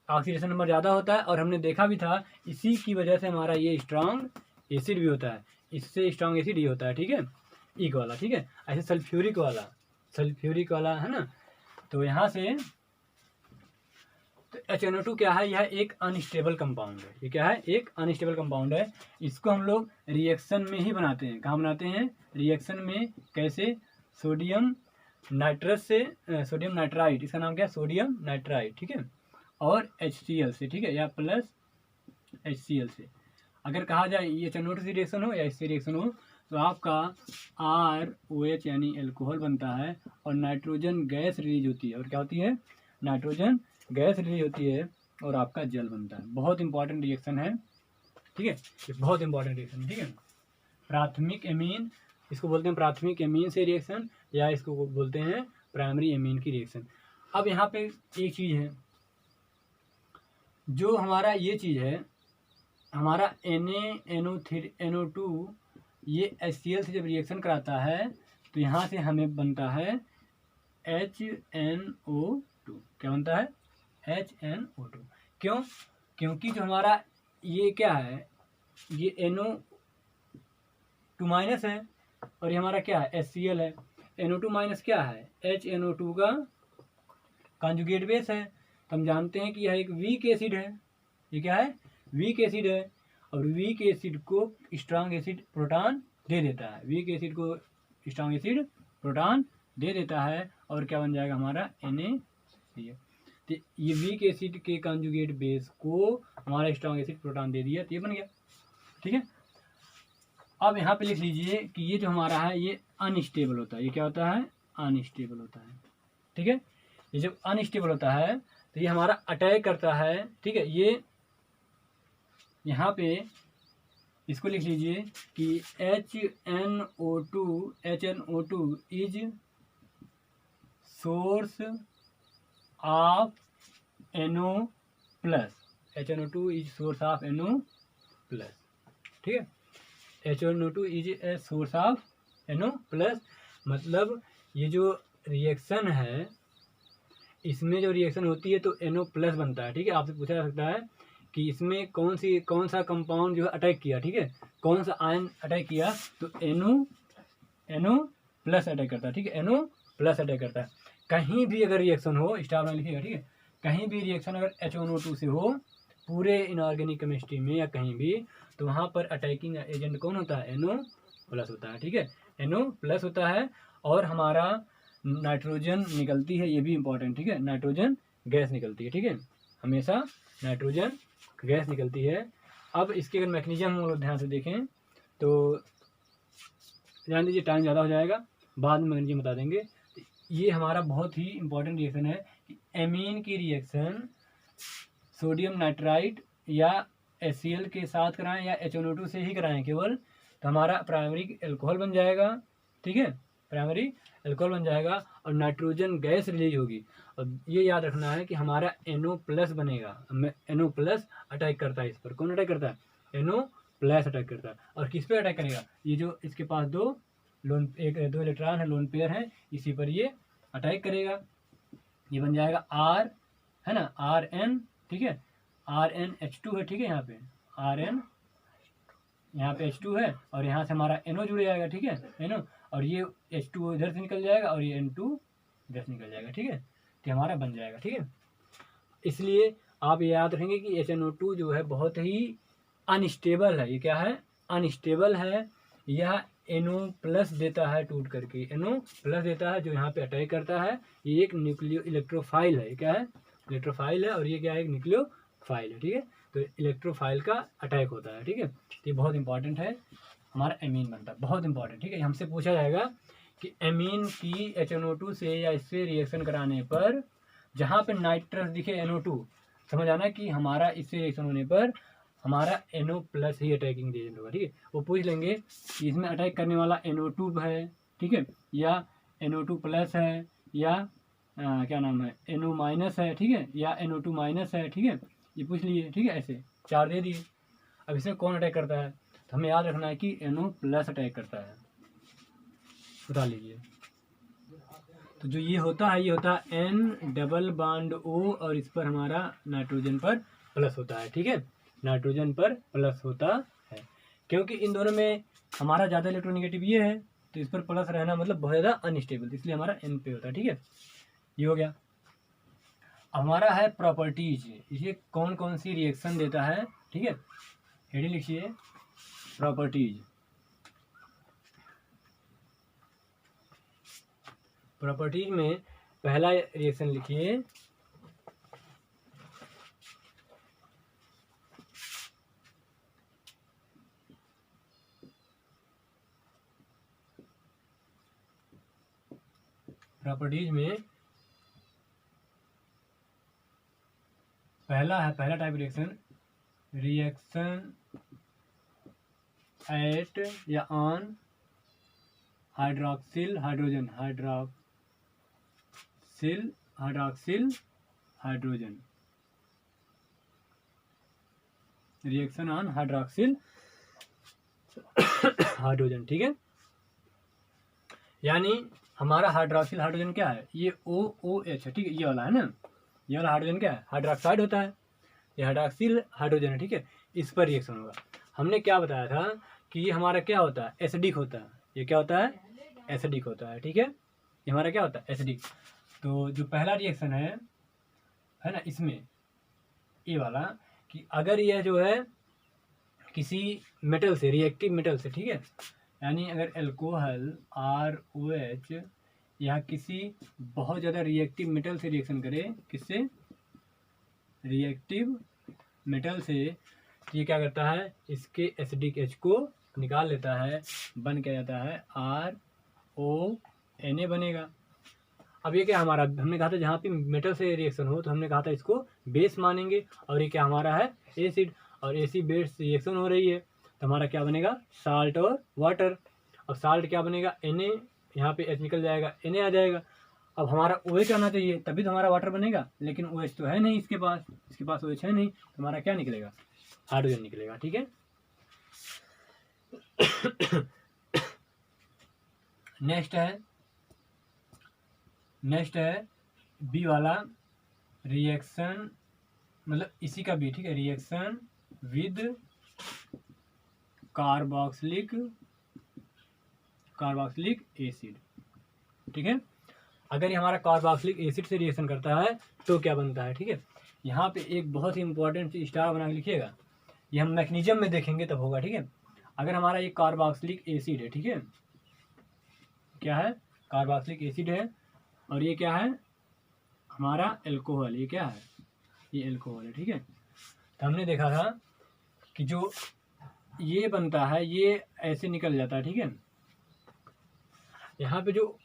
ऑक्सीडेशन नंबर ज़्यादा होता है। और हमने देखा भी था इसी की वजह से हमारा ये स्ट्रांग एसिड भी होता है, इससे स्ट्रांग एसिड ये होता है, ठीक है, इक वाला, ठीक है। ऐसे सल्फ्यूरिक वाला है ना। तो यहाँ से तो HNO2 क्या है, यह एक अनस्टेबल कंपाउंड है। ये क्या है, एक अनस्टेबल कंपाउंड है। इसको हम लोग रिएक्शन में ही बनाते हैं। कहाँ बनाते हैं, रिएक्शन में। कैसे, सोडियम नाइट्रस से सोडियम नाइट्राइट, इसका नाम क्या है, सोडियम नाइट्राइट, ठीक है, और HCl से, ठीक है, या प्लस HCl से। अगर कहा जाए ये HNO2 से रिएक्शन हो या इससे रिएक्शन हो तो आपका ROH यानी एल्कोहल बनता है और नाइट्रोजन गैस रिलीज होती है। और क्या होती है, नाइट्रोजन गैस रिलीज होती है और आपका जल बनता है। बहुत इंपॉर्टेंट रिएक्शन है, ठीक है, ये बहुत इंपॉर्टेंट रिएक्शन है, ठीक है। प्राथमिक एमीन, इसको बोलते हैं प्राथमिक एमीन से रिएक्शन, या इसको बोलते हैं प्राइमरी एमीन की रिएक्शन। अब यहाँ पे एक चीज़ है, जो हमारा ये चीज़ है, हमारा NaNO2 ये HCl से जब रिएक्शन कराता है तो यहाँ से हमें बनता है HNO2। क्या बनता है, HNO2। क्यों, क्योंकि जो हमारा ये क्या है, ये NO2- है और ये हमारा क्या है, HCl है। NO2- क्या है, HNO2 का कॉन्जुगेट बेस है। तो हम जानते हैं कि यह एक वीक एसिड है। ये क्या है, वीक एसिड है। और वीक एसिड को स्ट्रांग एसिड प्रोटॉन दे देता है, वीक एसिड को स्ट्रांग एसिड प्रोटॉन दे देता है। और क्या बन जाएगा हमारा, NaCl। तो ये वीक एसिड के कॉन्जुगेट बेस को हमारा स्ट्रांग एसिड प्रोटॉन दे दिया, तो ये बन गया, ठीक है। अब यहाँ पे लिख लीजिए कि ये जो हमारा है ये अनस्टेबल होता है। ये क्या होता है, अनस्टेबल होता है, ठीक है। ये जब अनस्टेबल होता है तो ये हमारा अटैक करता है, ठीक है। ये यहाँ पे इसको लिख लीजिए कि HNO2 is source of NO+, HNO2 is source of NO+, ठीक है। HNO2 is a source of NO+, मतलब ये जो रिएक्शन है, इसमें जो रिएक्शन होती है तो NO+ बनता है, ठीक है। आपसे पूछा जा सकता है कि इसमें कौन सा कंपाउंड जो है अटैक किया, ठीक है, कौन सा आयन अटैक किया, तो NO+ अटैक करता है, ठीक है, NO+ अटैक करता है। कहीं भी अगर रिएक्शन हो, स्टार में लिखिएगा, ठीक है, कहीं भी रिएक्शन अगर HNO2 से हो पूरे इनऑर्गेनिक केमिस्ट्री में या कहीं भी, तो वहाँ पर अटैकिंग एजेंट कौन होता है, NO+ होता है, ठीक है, NO+ होता है। और हमारा नाइट्रोजन निकलती है, ये भी इंपॉर्टेंट, ठीक है, नाइट्रोजन गैस निकलती है, ठीक है, हमेशा नाइट्रोजन गैस निकलती है। अब इसके अगर मैकेनिज्म हम लोग ध्यान से देखें तो ध्यान दीजिए, टाइम ज़्यादा हो जाएगा, बाद में मैकेनिज्म बता देंगे। ये हमारा बहुत ही इंपॉर्टेंट रिएक्शन है कि एमीन की रिएक्शन सोडियम नाइट्राइट या HCl के साथ कराएं या HNO2 से ही कराएं केवल, तो हमारा प्राइमरी एल्कोहल बन जाएगा, ठीक है, प्राइमरी एल्कोहल बन जाएगा और नाइट्रोजन गैस रिलीज होगी। और ये याद रखना है कि हमारा NO+ बनेगा, NO+ अटैक करता है, इस पर कौन अटैक करता है, NO+ अटैक करता है। और किस पे अटैक करेगा, ये जो इसके पास दो इलेक्ट्रॉन है, लोन पेयर है, इसी पर ये अटैक करेगा। ये बन जाएगा R, है ना, RN, ठीक है, RnH2 है, ठीक है, यहाँ पे RN, यहाँ पे H2 है और यहाँ से हमारा NO जुड़ जाएगा, ठीक है, NO, और ये H2 इधर से निकल जाएगा और ये N2 इधर से निकल जाएगा, ठीक है, तो हमारा बन जाएगा, ठीक है। इसलिए आप ये याद रखेंगे कि HNO2 जो है बहुत ही अनस्टेबल है। ये क्या है? अनस्टेबल है। यह NO+ देता है टूट करके, NO+ देता है जो यहाँ पे अटैक करता है। ये एक न्यूक्लियो इलेक्ट्रोफाइल है। ये क्या है? इलेक्ट्रोफाइल है। और ये क्या है? एक न्यूक्लियोफाइल है। ठीक है, तो इलेक्ट्रोफाइल का अटैक होता है। ठीक है, ये बहुत इंपॉर्टेंट है, हमारा एमीन बनता है, बहुत इंपॉर्टेंट। ठीक है, हमसे पूछा जाएगा कि एमीन की HNO2 से या इससे रिएक्शन कराने पर जहाँ पे नाइट्रस दिखे NO2, समझ आना कि हमारा इससे रिएक्शन होने पर हमारा NO+ ही अटैकिंग एजेंट होगा। ठीक है, वो पूछ लेंगे कि इसमें अटैक करने वाला NO2 है, ठीक है, या NO2+ है, या क्या नाम है NO- है, ठीक है, या NO2- है। ठीक है, ये पूछ लिए। ठीक है, ऐसे 4 दे दिए। अब इसमें कौन अटैक करता है? तो हमें याद रखना है कि NO+ अटैक करता है। बता लीजिए। तो जो ये होता है, ये होता है N♯O, और इस पर हमारा नाइट्रोजन पर प्लस होता है। ठीक है, नाइट्रोजन पर प्लस होता है, क्योंकि इन दोनों में हमारा ज़्यादा इलेक्ट्रोनेगेटिव ये है, तो इस पर प्लस रहना मतलब बहुत ज़्यादा अनस्टेबल, इसलिए हमारा N पे होता है। ठीक है, ये हो गया। हमारा है प्रॉपर्टीज, ये कौन कौन सी रिएक्शन देता है। ठीक है, हेडिंग लिखिए प्रॉपर्टीज। प्रॉपर्टीज में पहला रिएक्शन लिखिए प्रॉपर्टीज में पहला टाइप रिएक्शन एट या on hydroxyl hydrogen reaction on hydroxyl hydrogen. ठीक है, यानी हमारा हाइड्रोक्सिल हाइड्रोजन क्या है? ये OOH है। ठीक है, ये वाला है ना, ये वाला हाइड्रोजन क्या है? हाइड्रोक्साइड होता है। ये हाइड्रोक्सिल हाइड्रोजन है। ठीक है, इस पर रिएक्शन होगा। हमने क्या बताया था कि ये हमारा क्या होता है? एसिडिक होता है। ये क्या होता है? एसिडिक होता है। ठीक है, ये हमारा क्या होता है? एसिडिक। तो जो पहला रिएक्शन है ना, इसमें ये वाला, कि अगर यह जो है किसी मेटल से, रिएक्टिव मेटल से, ठीक है, यानी अगर अल्कोहल ROH या किसी बहुत ज़्यादा रिएक्टिव मेटल से रिएक्शन करे, किससे? रिएक्टिव मेटल से, ये क्या करता है? इसके एसिडिक H को निकाल लेता है, बन क्या जाता है? RONA बनेगा। अब ये क्या हमारा, हमने कहा था जहाँ पे मेटल से रिएक्शन हो तो हमने कहा था इसको बेस मानेंगे, और ये क्या हमारा है? एसिड, और एसिड बेस रिएक्शन हो रही है तो हमारा क्या बनेगा? साल्ट और वाटर। और साल्ट क्या बनेगा? Na, यहाँ पे H निकल जाएगा, Na आ जाएगा। अब हमारा OH आना चाहिए, तभी तो हमारा वाटर बनेगा, लेकिन OH तो है नहीं इसके पास OH है नहीं, तो हमारा क्या निकलेगा? हाइड्रोजन निकलेगा। ठीक है, नेक्स्ट है बी वाला रिएक्शन, मतलब इसी का बी। ठीक है, रिएक्शन विद कार्बोक्सिलिक एसिड। ठीक है, अगर ये हमारा कार्बोक्सिलिक एसिड से रिएक्शन करता है तो क्या बनता है? ठीक है, यहाँ पे एक बहुत ही इंपॉर्टेंट स्टार बना के लिखिएगा, ये हम मैकेनिज्म में देखेंगे तब होगा। ठीक है, अगर हमारा ये कार्बोक्सिलिक एसिड है, ठीक है, क्या है? कार्बोक्सिलिक एसिड है, और ये क्या है? हमारा अल्कोहल। ये क्या है? ये अल्कोहल है। ठीक है, तो हमने देखा था कि जो ये बनता है ये ऐसे निकल जाता है। ठीक है, यहाँ पे जो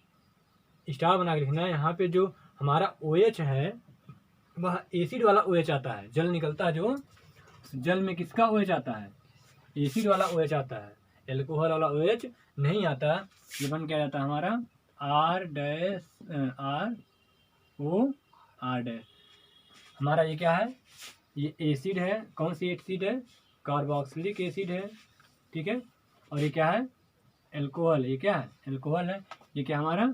स्टार बना के लिखना है, यहाँ पे जो हमारा OH है वह एसिड वाला OH आता है, जल निकलता है जो जल में किसका OH आता है? एसिड वाला OH आता है, एल्कोहल वाला OH नहीं आता। ये बन क्या जाता है हमारा? ROR। हमारा ये क्या है? ये एसिड है। कौन सी एसिड है? कार्बोक्सिलिक एसिड है। ठीक है, और ये क्या है? एल्कोहल। ये क्या है? एल्कोहल है। ये क्या हमारा?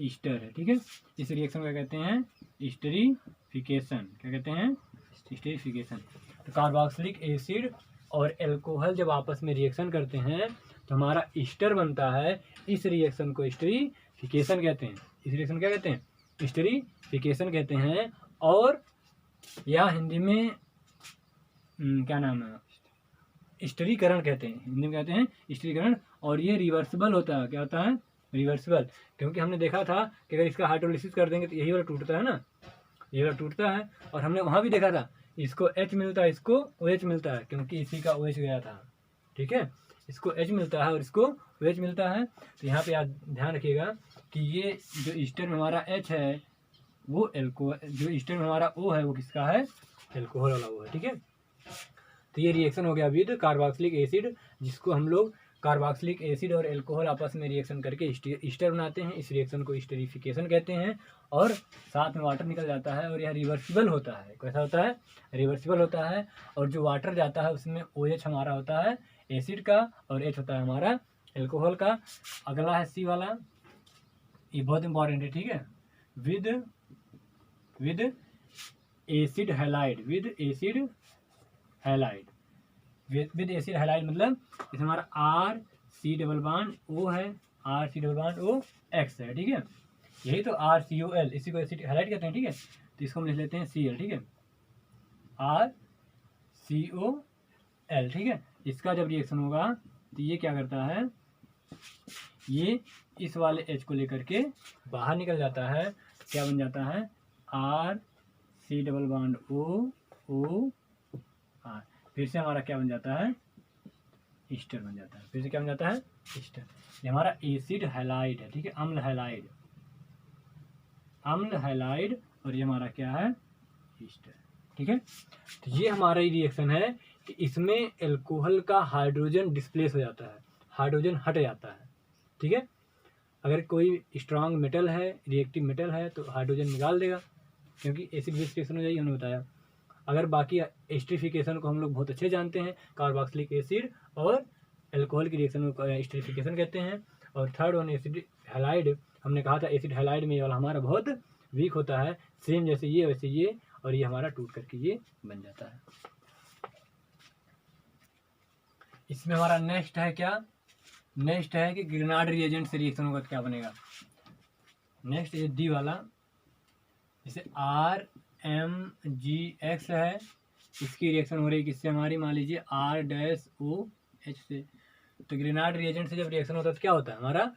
ईस्टर है। ठीक है, इस रिएक्शन को क्या कहते हैं? एस्टरीफिकेशन। क्या कहते हैं? एस्टरीफिकेशन। तो कार्बोक्सिलिक एसिड और एल्कोहल जब आपस में रिएक्शन करते हैं तो हमारा ईस्टर बनता है। इस रिएक्शन को एस्टरीफिकेशन कहते हैं। इस रिएक्शन क्या कहते हैं? एस्टरीफिकेशन कहते हैं। और या हिंदी में क्या नाम है, स्थिरीकरण कहते हैं, हिंदी में कहते हैं स्थिरीकरण। और ये रिवर्सिबल होता है, क्या होता है, रिवर्सिबल। क्योंकि हमने देखा था कि अगर इसका हाइड्रोलिसिस कर देंगे तो यही वाला टूटता है ना, ये वाला टूटता है। और हमने वहाँ भी देखा था इसको H मिलता है, इसको OH मिलता है, क्योंकि इसी का OH गया था। ठीक है, इसको H मिलता है और इसको OH मिलता है। तो यहाँ पे आप ध्यान रखिएगा कि ये जो ईस्टर में हमारा H है वो जो ईस्टर में हमारा O है वो किसका है, एल्कोहल वाला O है। ठीक है, तो ये रिएक्शन हो गया विद कार्बोक्सिलिक एसिड, जिसको हम लोग कार्बोक्सिलिक एसिड और एल्कोहल आपस में रिएक्शन करके ईस्टर बनाते हैं। इस रिएक्शन को ईस्टरिफिकेशन कहते हैं। और साथ में वाटर निकल जाता है और यह रिवर्सिबल होता है। कैसा होता है, रिवर्सिबल होता है। और जो वाटर जाता है उसमें OH हमारा होता है एसिड का और H होता है हमारा एल्कोहल का। अगला है C वाला, ये बहुत इंपॉर्टेंट है। ठीक है, with acid halide, with acid halide, with acid halide मतलब इसमें हमारा RC डबल बॉन्ड O है, RC double bond O X है। ठीक है, यही तो RCOL, इसी को एसिड हैलाइड कहते हैं। ठीक है, तो इसको हम लिख लेते हैं Cl। ठीक है, RCOL। ठीक है, इसका जब रिएक्शन होगा तो ये क्या करता है, ये इस वाले H को लेकर के बाहर निकल जाता है। क्या बन जाता है, RC double bond O R। फिर से हमारा क्या बन जाता है, ईस्टर बन जाता है। फिर से क्या बन जाता है, ईस्टर। ये हमारा एसिड हैलाइड है। ठीक है, अम्ल हैलाइड, अम्ल हैलाइड। और ये हमारा क्या है, ईस्टर। ठीक है, तो ये हमारा रिएक्शन है कि इसमें एल्कोहल का हाइड्रोजन डिस्प्लेस हो जाता है, हाइड्रोजन हट जाता है। ठीक है, अगर कोई स्ट्रांग मेटल है, रिएक्टिव मेटल है, तो हाइड्रोजन निकाल देगा, क्योंकि एसिड बेस रिएक्शन हो जाएगी, हमने बताया। अगर बाकी एस्टरिफिकेशन को हम लोग बहुत अच्छे जानते हैं, कार्बोक्सिलिक एसिड और एल्कोहल की रिएक्शन को एस्टरिफिकेशन कहते हैं। और थर्ड वन एसिड हैलाइड, हमने कहा था एसिड हैलाइड में ये वाला हमारा बहुत वीक होता है, सेम जैसे ये वैसे ये, और ये हमारा टूट करके ये बन जाता है। इसमें हमारा नेक्स्ट है क्या, नेक्स्ट है कि ग्रेनाड रिएजेंट से रिएक्शन होगा तो क्या बनेगा। नेक्स्ट ये डी वाला, जैसे RMgX है, इसकी रिएक्शन हो रही है किससे हमारी, मान लीजिए R-OH से। तो ग्रेनाड रिएजेंट से जब रिएक्शन होता है तो क्या होता है, हमारा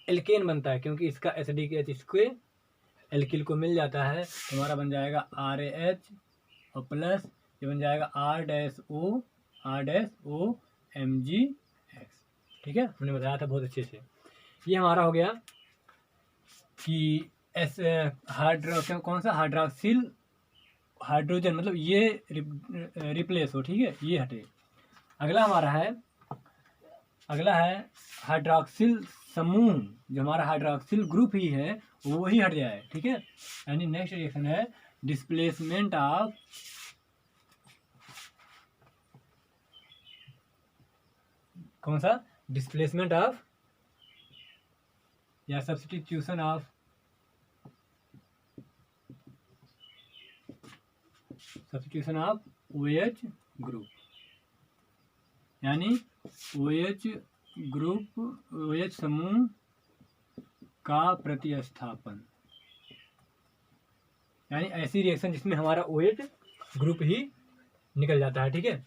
एल्केन बनता है, क्योंकि इसका एसिडिक H इसको एल्किल को मिल जाता है। तो हमारा बन जाएगा RAH और प्लस ये बन जाएगा R-OMgX। ठीक है, हमने बताया था बहुत अच्छे से। ये हमारा हो गया कि कौन सा हाइड्रोक्सिल हाइड्रोजन, मतलब ये रिप्लेस हो। ठीक है, ये हटे। अगला हमारा है, अगला है हाइड्रोक्सिल समूह, जो हमारा हाइड्रोक्सिल ग्रुप ही है वो ही हट जाए। ठीक है, यानी नेक्स्ट रिएक्शन है डिस्प्लेसमेंट ऑफ कौन सा, डिस्प्लेसमेंट ऑफ या substitution of, substitution of OH group, यानी OH ग्रुप, OH समूह का प्रतिस्थापन, यानी ऐसी रिएक्शन जिसमें हमारा OH ग्रुप ही निकल जाता है। ठीक है,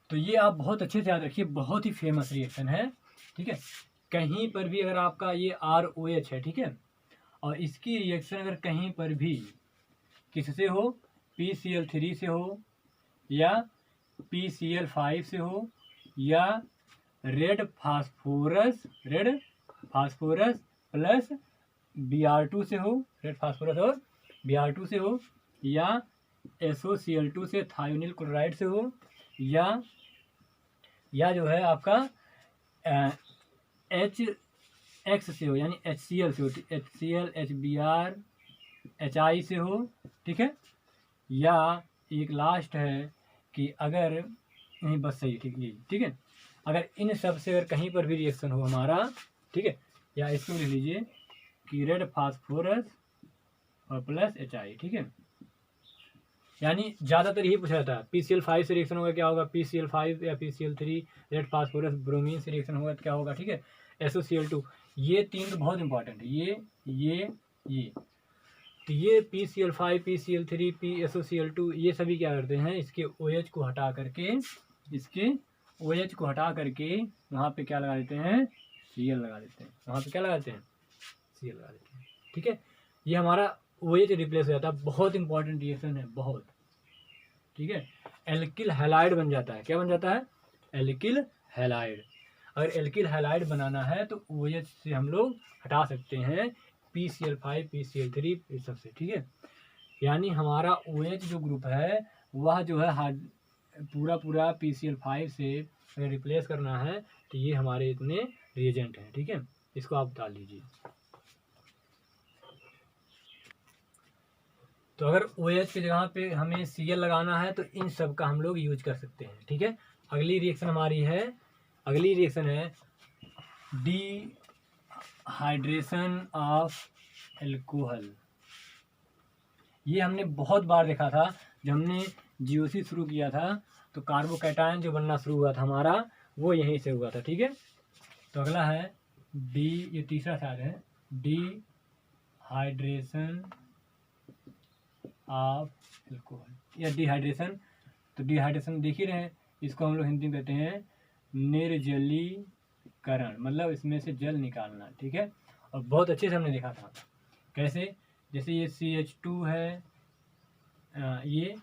तो ये आप बहुत अच्छे से याद रखिए, बहुत ही फेमस रिएक्शन है। ठीक है, कहीं पर भी अगर आपका ये ROH है, ठीक है, और इसकी रिएक्शन अगर कहीं पर भी किससे हो, PCl3 से हो या PCl5 से हो या रेड फास्फोरस प्लस Br2 से हो, रेड फास्फोरस और Br2 से हो, या SOCl2 से थायोनिल क्लोराइड से हो, या जो है आपका HX से हो, यानी HCl से हो, HCl HBr HI से हो। ठीक है, या एक लास्ट है कि अगर नहीं, बस सही, ठीक है, अगर इन सब से अगर कहीं पर भी रिएक्शन हो हमारा, ठीक है, या इसको लिख लीजिए कि रेड फास्फोरस और प्लस HI। ठीक है, यानी ज़्यादातर यही पूछा जाता है, PCl5 से रिएक्शन होगा क्या होगा, PCl5 या PCl3, रेड फास्फोरस ब्रोमीन से रिएक्शन होगा तो क्या होगा। ठीक है, SOCl2, ये तीन तो बहुत इंपॉर्टेंट है, ये। तो ये PCl5, PCl3, PSOCl2 ये सभी क्या करते हैं, इसके OH को हटा करके, इसके OH को हटा करके वहाँ पे क्या लगा देते हैं, Cl लगा देते हैं। वहाँ पे क्या लगाते हैं, Cl लगा देते हैं। ठीक है, ये हमारा OH रिप्लेस हो जाता है। बहुत इंपॉर्टेंट रिएक्शन है, बहुत। ठीक है, एल्किल हैलाइड बन जाता है। क्या बन जाता है, एल्किल हैलाइड। अगर एल्किल हैलाइड बनाना है तो OH से हम लोग हटा सकते हैं PCl5, PCl3 इस सब से। ठीक है, यानी हमारा OH जो ग्रुप है वह जो है पूरा PCl5 से अगर रिप्लेस करना है तो ये हमारे इतने रिएजेंट हैं। ठीक है, इसको आप डाल लीजिए। तो अगर OH की जगह पे हमें Cl लगाना है तो इन सब का हम लोग यूज कर सकते हैं। ठीक है, अगली रिएक्शन हमारी है, अगली रिएक्शन है डिहाइड्रेशन ऑफ एल्कोहल। ये हमने बहुत बार देखा था, जब हमने GOC शुरू किया था तो कार्बोकैटायन जो बनना शुरू हुआ था हमारा वो यहीं से हुआ था। ठीक है, तो अगला है ये तीसरा शायद है, डिहाइड्रेशन ऑफ एल्कोहल या डिहाइड्रेशन। तो डिहाइड्रेशन देख ही रहे हैं, इसको हम लोग हिंदी में कहते हैं निर्जलीकरण, मतलब इसमें से जल निकालना। ठीक है, और बहुत अच्छे से हमने देखा था कैसे, जैसे ये CH2 है, ये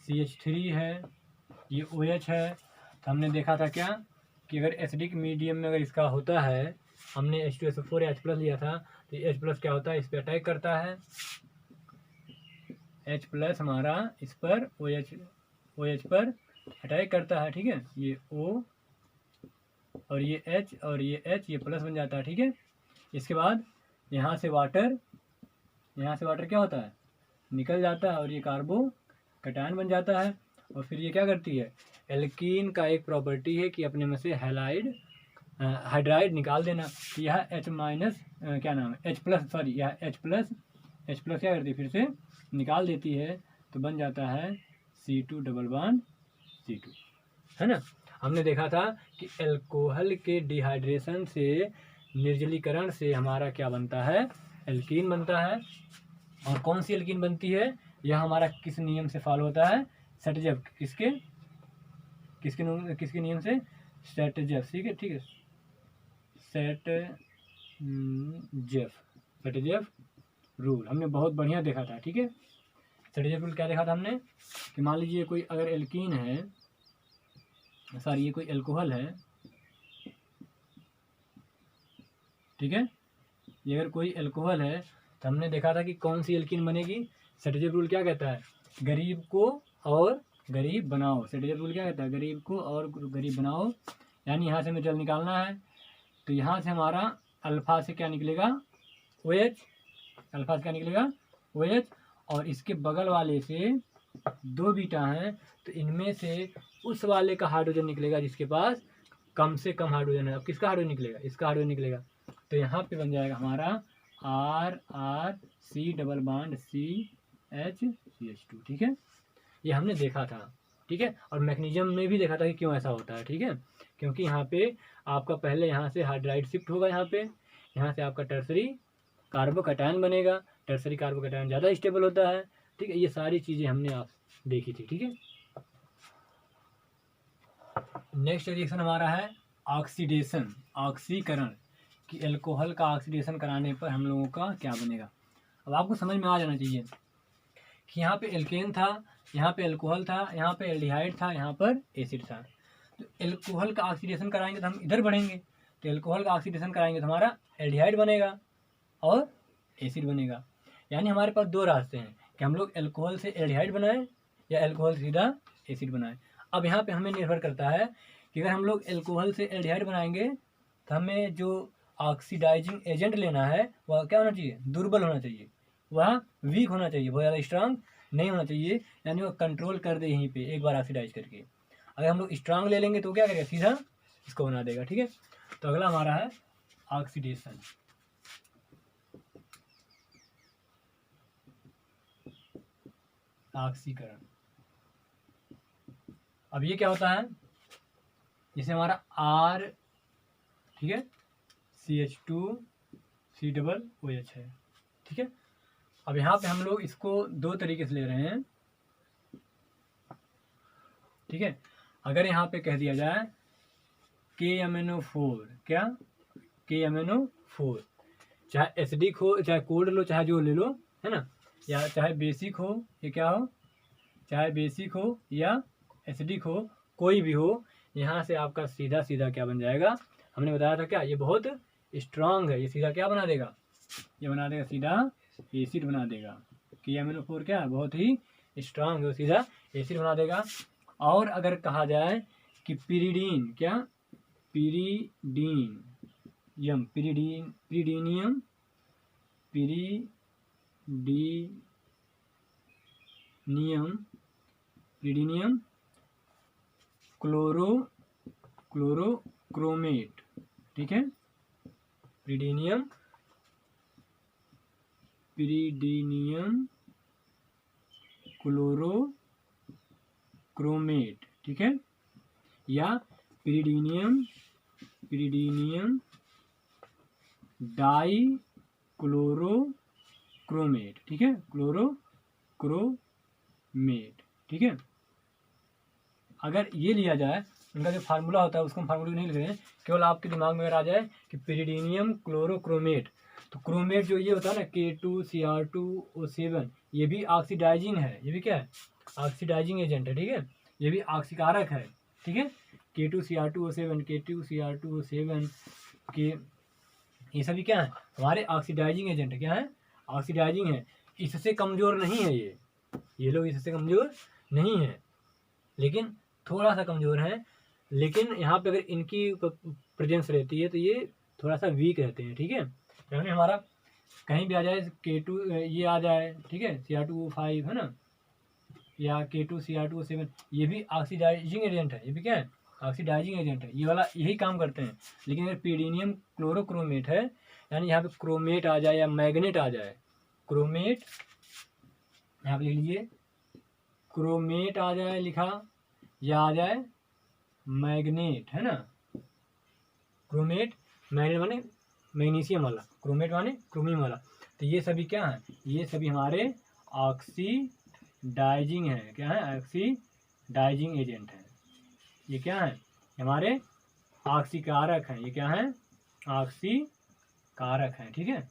CH3 है, ये OH है। तो हमने देखा था क्या कि अगर एसिडिक मीडियम में अगर इसका होता है, हमने H2SO4 H+ लिया था, तो H+ क्या होता है, इस पर अटैक करता है। H+ हमारा इस पर OH पर अटैक करता है। ठीक है, ये O और ये H और ये H, ये प्लस बन जाता है। ठीक है, इसके बाद यहाँ से वाटर क्या होता है, निकल जाता है और ये कार्बोकैटायन बन जाता है। और फिर ये क्या करती है, एल्कीन का एक प्रॉपर्टी है कि अपने में से हाइड्राइड निकाल देना। तो यह H- क्या नाम है, H+, सॉरी यह H+ क्या करती है, फिर से निकाल देती है, तो बन जाता है C2 डबल बॉन्ड C2, है ना। हमने देखा था कि एल्कोहल के डिहाइड्रेशन से, निर्जलीकरण से हमारा क्या बनता है, एल्कीन बनता है। और कौन सी एल्कीन बनती है, यह हमारा किस नियम से फॉलो होता है, सेटजेफ। किसके नियम से, सेटजेफ। ठीक है, सेटजेफ रूल हमने बहुत बढ़िया देखा था। ठीक है, सेटजेफ रूल क्या देखा था हमने कि मान लीजिए कोई अगर एल्कीन है, सॉरी ये कोई एल्कोहल है। ठीक है, ये अगर कोई एल्कोहल है तो हमने देखा था कि कौन सी एल्कीन बनेगी। सेटजेफ रूल क्या कहता है, गरीब को और गरीब बनाओ। सेटजेफ रूल क्या कहता है, गरीब को और गरीब बनाओ। यानी यहाँ से हमें जल निकालना है, तो यहाँ से हमारा अल्फा से क्या निकलेगा, OH। अल्फा से क्या निकलेगा, OH। और इसके बगल वाले से 2 बीटा हैं, तो इनमें से उस वाले का हाइड्रोजन निकलेगा जिसके पास कम से कम हाइड्रोजन है। अब किसका हाइड्रोजन निकलेगा, इसका हाइड्रोजन निकलेगा। तो यहाँ पे बन जाएगा हमारा RC डबल बॉन्ड CH2। ठीक है, ये हमने देखा था। ठीक है, और मैग्नीशियम में भी देखा था कि क्यों ऐसा होता है। ठीक है, क्योंकि यहाँ पे आपका पहले यहाँ से हाइड्राइड शिफ्ट होगा, यहाँ से आपका टर्सरी कार्बोकैटायन बनेगा। टर्सरी कार्बोकैटायन ज़्यादा स्टेबल होता है। ठीक है, ये सारी चीज़ें हमने आप देखी थी। ठीक है, नेक्स्ट रिएक्शन हमारा है ऑक्सीडेशन, ऑक्सीकरण, कि एल्कोहल का ऑक्सीडेशन कराने पर हम लोगों का क्या बनेगा। अब आपको समझ में आ जाना चाहिए कि यहाँ पे एल्केन था, यहाँ पे एल्कोहल था, यहाँ पे एल्डिहाइड था, यहाँ पर एसिड था। तो एल्कोहल का ऑक्सीडेशन कराएंगे तो हम इधर बढ़ेंगे, तो एल्कोहल का ऑक्सीडेशन कराएंगे तो हमारा एल्डिहाइड बनेगा और एसिड बनेगा। यानी हमारे पास 2 रास्ते हैं कि हम लोग एल्कोहल से एल्डिहाइड बनाएं या एल्कोहल से सीधा एसिड बनाएं। अब यहाँ पे हमें निर्भर करता है कि अगर हम लोग एल्कोहल से एल्डिहाइड बनाएंगे तो हमें जो ऑक्सीडाइजिंग एजेंट लेना है वह क्या होना चाहिए, दुर्बल होना चाहिए, वह वीक होना चाहिए, बहुत ज़्यादा स्ट्रांग नहीं होना चाहिए। यानी वो कंट्रोल कर दे यहीं पे एक बार ऑक्सीडाइज करके। अगर हम लोग स्ट्रांग ले लेंगे तो क्या करेगा, सीधा इसको बना देगा। ठीक है, तो अगला हमारा है ऑक्सीडेशन। ऑक्सीकरण। अब ये क्या होता है, जैसे हमारा R, ठीक है, CH2 C डबल OH है। ठीक है, अब यहाँ पे हम लोग इसको दो तरीके से ले रहे हैं, ठीक है। अगर यहाँ पे कह दिया जाए KMnO4, क्या KMnO4, चाहे एसिडिक हो, चाहे कोल्ड लो, चाहे जो ले लो, है ना, या चाहे बेसिक हो, ये क्या हो, चाहे बेसिक हो या एसिडिक हो, कोई भी हो, यहाँ से आपका सीधा सीधा क्या बन जाएगा, हमने बताया था क्या, ये बहुत स्ट्रांग है, ये सीधा क्या बना देगा, ये बना देगा सीधा एसिड बना देगा। KMnO4 क्या है, बहुत ही स्ट्रांग है, सीधा एसिड बना देगा। और अगर कहा जाए कि पिरीडीन, क्या पिरीडीनियम, पिरीडीनियम क्लोरोक्रोमेट, ठीक है, पिरीडीनियम क्लोरोक्रोमेट, ठीक है, या पिरीडीनियम डाई क्लोरोक्रोमेट, ठीक है, क्लोरोक्रोमेट, ठीक है। अगर ये लिया जाए, उनका जो फार्मूला होता है उसको हम फार्मूला नहीं लिख रहे हैं, केवल आपके दिमाग में अगर आ जाए कि पिरीडीनियम क्लोरोक्रोमेट, तो क्रोमेट जो ये होता है ना K2Cr2O7, ये भी ऑक्सीडाइजिंग है, ये भी क्या है, ऑक्सीडाइजिंग एजेंट है, ठीक है, ये भी ऑक्सीकारक है, ठीक है। K2Cr2O7 के ये सभी क्या है, हमारे ऑक्सीडाइजिंग एजेंट है, क्या है, ऑक्सीडाइजिंग है। इससे कमज़ोर नहीं है ये लोग इससे कमज़ोर नहीं है, लेकिन थोड़ा सा कमज़ोर है। लेकिन यहाँ पे अगर इनकी प्रेजेंस रहती है तो ये थोड़ा सा वीक रहते हैं, ठीक है। यानी हमारा कहीं भी आ जाए K2 ये आ जाए, ठीक है, Cr2O5 है ना, या K2Cr2O7, ये भी ऑक्सीडाइजिंग एजेंट है, ये भी क्या है, ऑक्सीडाइजिंग एजेंट है, ये वाला यही काम करते हैं। लेकिन अगर पिरीडीनियम क्लोरोक्रोमेट है, यानी यहाँ पे क्रोमेट आ जाए या मैग्नेट आ जाए, क्रोमेट यहाँ पे लिख लीजिए, क्रोमेट आ जाए लिखा, या आ जाए मैग्नेट, है ना, क्रोमेट, मैग्नेट माने मैग्नीशियम वाला, क्रोमेट माने क्रोमियम वाला, तो ये सभी क्या है, ये सभी हमारे ऑक्सीडाइजिंग है, क्या है, ऑक्सीडाइजिंग एजेंट है, ये क्या है, हमारे ऑक्सीकारक है, ये क्या है, ऑक्सीकारक है, ठीक है,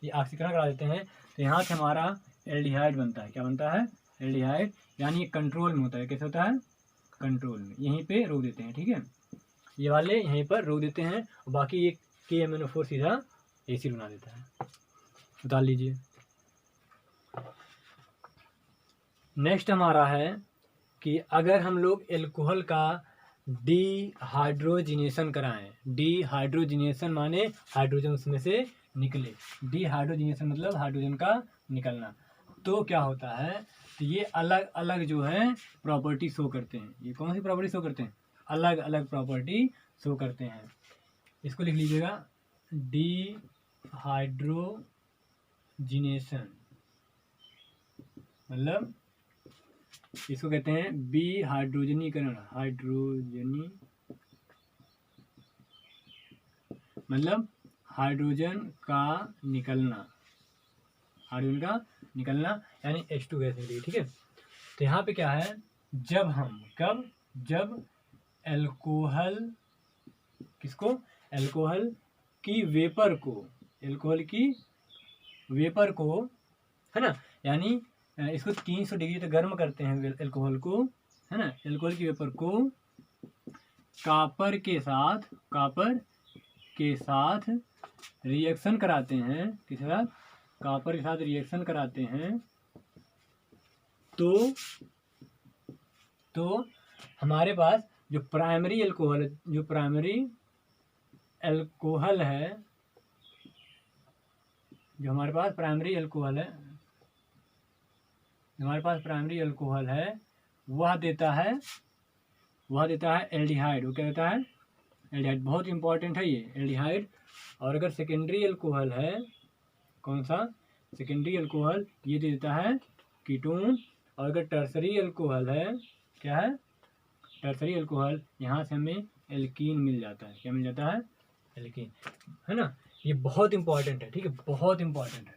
ये ऑक्सीकरण करा देते हैं। तो यहाँ से हमारा एल्डिहाइड बनता है, क्या बनता है, एल्डिहाइड, यानी ये कंट्रोल में होता है, कैसे होता है, कंट्रोल में, यहीं पे रोक देते हैं, ठीक है, ये वाले यहीं पर रोक देते हैं, और बाकी ये KMnO4 सीधा एसिड बना देता है। डाल लीजिए। नेक्स्ट हमारा है कि अगर हम लोग एल्कोहल का डिहाइड्रोजिनेशन कराएं, डिहाइड्रोजिनेशन माने हाइड्रोजन उसमें से निकले, डिहाइड्रोजिनेशन मतलब हाइड्रोजन का निकलना, तो क्या होता है, तो ये अलग अलग जो है प्रॉपर्टी शो करते हैं। ये कौन सी प्रॉपर्टी शो करते हैं, अलग अलग प्रॉपर्टी शो करते हैं। इसको लिख लीजिएगा, डिहाइड्रोजिनेशन मतलब इसको कहते हैं विहाइड्रोजनीकरण, हाइड्रोजनी मतलब हाइड्रोजन का निकलना, हाइड्रोजन का निकलना यानी H2 गैस निकलेगी, ठीक है। तो यहाँ पे क्या है, जब हम जब एल्कोहल किसको, एल्कोहल की वेपर को, है ना, यानी इसको 300 डिग्री तक गर्म करते हैं एल्कोहल को, है ना, एल्कोहल की वेपर को कापर के साथ रिएक्शन कराते हैं, किसके साथ, कापर के साथ रिएक्शन कराते हैं, तो हमारे पास जो प्राइमरी एल्कोहल है, जो हमारे पास प्राइमरी एल्कोहल है, वह देता है एल्डिहाइड। वो क्या देता है, एल्डिहाइड, बहुत इंपॉर्टेंट है ये एल्डिहाइड। और अगर सेकेंडरी एल्कोहल है, कौन सा, सेकेंडरी एल्कोहल, ये देता है कीटोन। और अगर टर्सरी एल्कोहल है, क्या है, टर्सरी एल्कोहल, यहाँ से हमें एल्कीन मिल जाता है, क्या मिल जाता है, एल्कीन, है ना। ये बहुत इंपॉर्टेंट है, ठीक है, बहुत इंपॉर्टेंट है,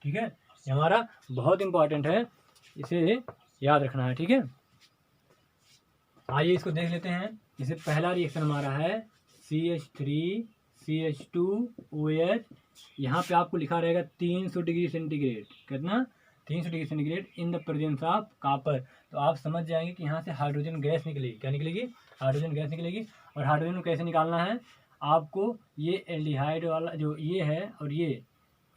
ठीक है। ये हमारा बहुत इंपॉर्टेंट है, इसे याद रखना है, ठीक है। आइए इसको देख लेते हैं। जैसे पहला रिएक्शन हमारा है CH3 CH2OH, यहाँ पे आपको लिखा रहेगा 300 डिग्री सेंटीग्रेड, कितना 300 degree centigrade in the presence of copper. तो आप समझ जाएंगे कि यहाँ से हाइड्रोजन गैस निकलेगी, क्या निकलेगी, हाइड्रोजन गैस निकलेगी। और हाइड्रोजन को कैसे निकालना है आपको, ये एल्डिहाइड वाला जो ये है और ये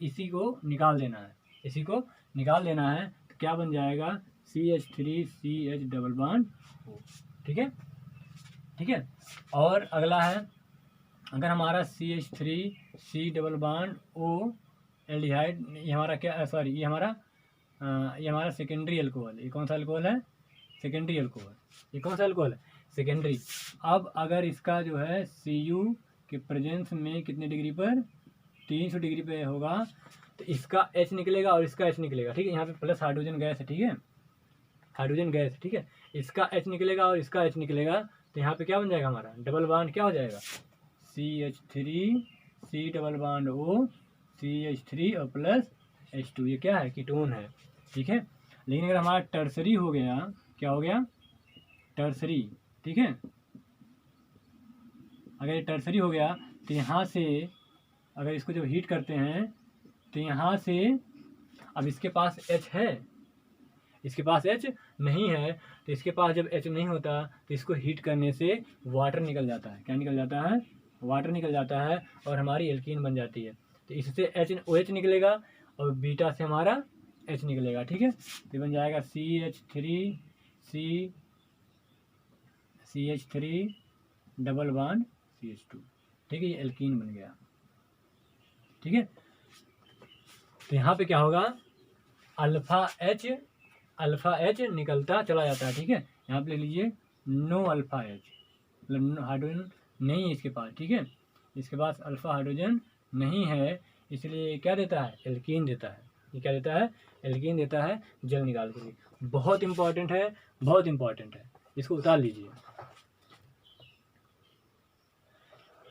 इसी को निकाल देना है, इसी को निकाल देना है। तो क्या बन जाएगा CH3CH डबल बॉन्ड O, ठीक है, ठीक है। और अगला है, अगर हमारा CH3C double bond O aldehyde, ये हमारा क्या, सॉरी ये हमारा सेकेंडरी अल्कोहल, ये कौन सा अल्कोहल है, सेकेंडरी अल्कोहल, ये कौन सा अल्कोहल है, सेकेंडरी। अब अगर इसका जो है Cu के प्रेजेंस में कितने डिग्री पर, 300 डिग्री पे होगा, तो इसका H निकलेगा और इसका H निकलेगा, ठीक है। यहाँ पे प्लस हाइड्रोजन गैस है, ठीक है, हाइड्रोजन गैस, ठीक है। इसका H निकलेगा और इसका H निकलेगा, तो यहाँ पे क्या बन जाएगा हमारा डबल बॉन्ड, क्या हो जाएगा CH3C double bond O CH3 और प्लस H2, ये क्या है, कीटोन है, ठीक है। लेकिन अगर हमारा टर्सरी हो गया, क्या हो गया, टर्सरी, ठीक है। अगर ये टर्सरी हो गया तो यहाँ से अगर इसको जब हीट करते हैं तो यहाँ से, अब इसके पास H है, इसके पास H नहीं है, तो इसके पास जब H नहीं होता तो इसको हीट करने से वाटर निकल जाता है, क्या निकल जाता है, वाटर निकल जाता है और हमारी एल्कीन बन जाती है। तो इससे OH निकलेगा और बीटा से हमारा H निकलेगा, ठीक है। तो बन जाएगा CH3 डबल बॉन्ड CH2, ठीक है, ये एल्कीन बन गया, ठीक है। तो यहाँ पे क्या होगा, अल्फा H निकलता चला जाता है, ठीक है। यहाँ पे ले लीजिए नो अल्फा H, मतलब हाइड्रोजन नहीं है इसके पास, ठीक है, इसके पास अल्फा हाइड्रोजन नहीं है, इसलिए क्या देता है, एल्कीन देता है। ये क्या देता है, एल्कीन देता है जल निकाल के लिए। बहुत इंपॉर्टेंट है, बहुत इंपॉर्टेंट है, इसको उतार लीजिए।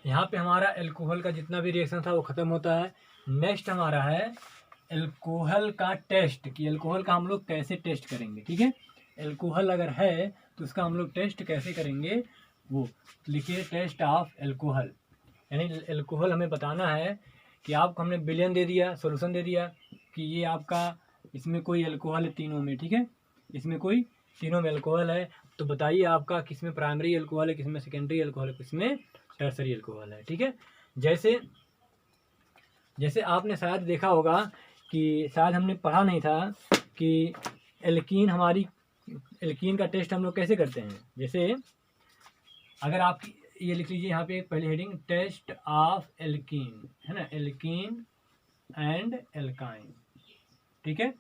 यहाँ पे हमारा एल्कोहल का जितना भी रिएक्शन था वो खत्म होता है। नेक्स्ट हमारा है एल्कोहल का टेस्ट, कि एल्कोहल का हम लोग कैसे टेस्ट करेंगे, ठीक है। एल्कोहल अगर है तो उसका हम लोग टेस्ट कैसे करेंगे, वो लिखिए टेस्ट ऑफ एल्कोहल। यानी एल्कोहल हमें बताना है कि आपको हमने विलयन दे दिया, सॉल्यूशन दे दिया कि ये आपका, इसमें कोई एल्कोहल है तीनों में, ठीक है, इसमें कोई तीनों में एल्कोहल है, तो बताइए आपका किसमें प्राइमरी एल्कोहल है, किसमें सेकेंडरी एल्कोहल है, किसमें टर्सरी एल्कोहल है, ठीक है। जैसे आपने शायद देखा होगा कि शायद हमने पढ़ा नहीं था कि एल्कीन का टेस्ट हम लोग कैसे करते हैं। जैसे अगर आप ये लिख लीजिए यहाँ पे पहले हेडिंग, टेस्ट ऑफ एल्कीन, है ना, एल्कीन एंड एल्काइन, ठीक है।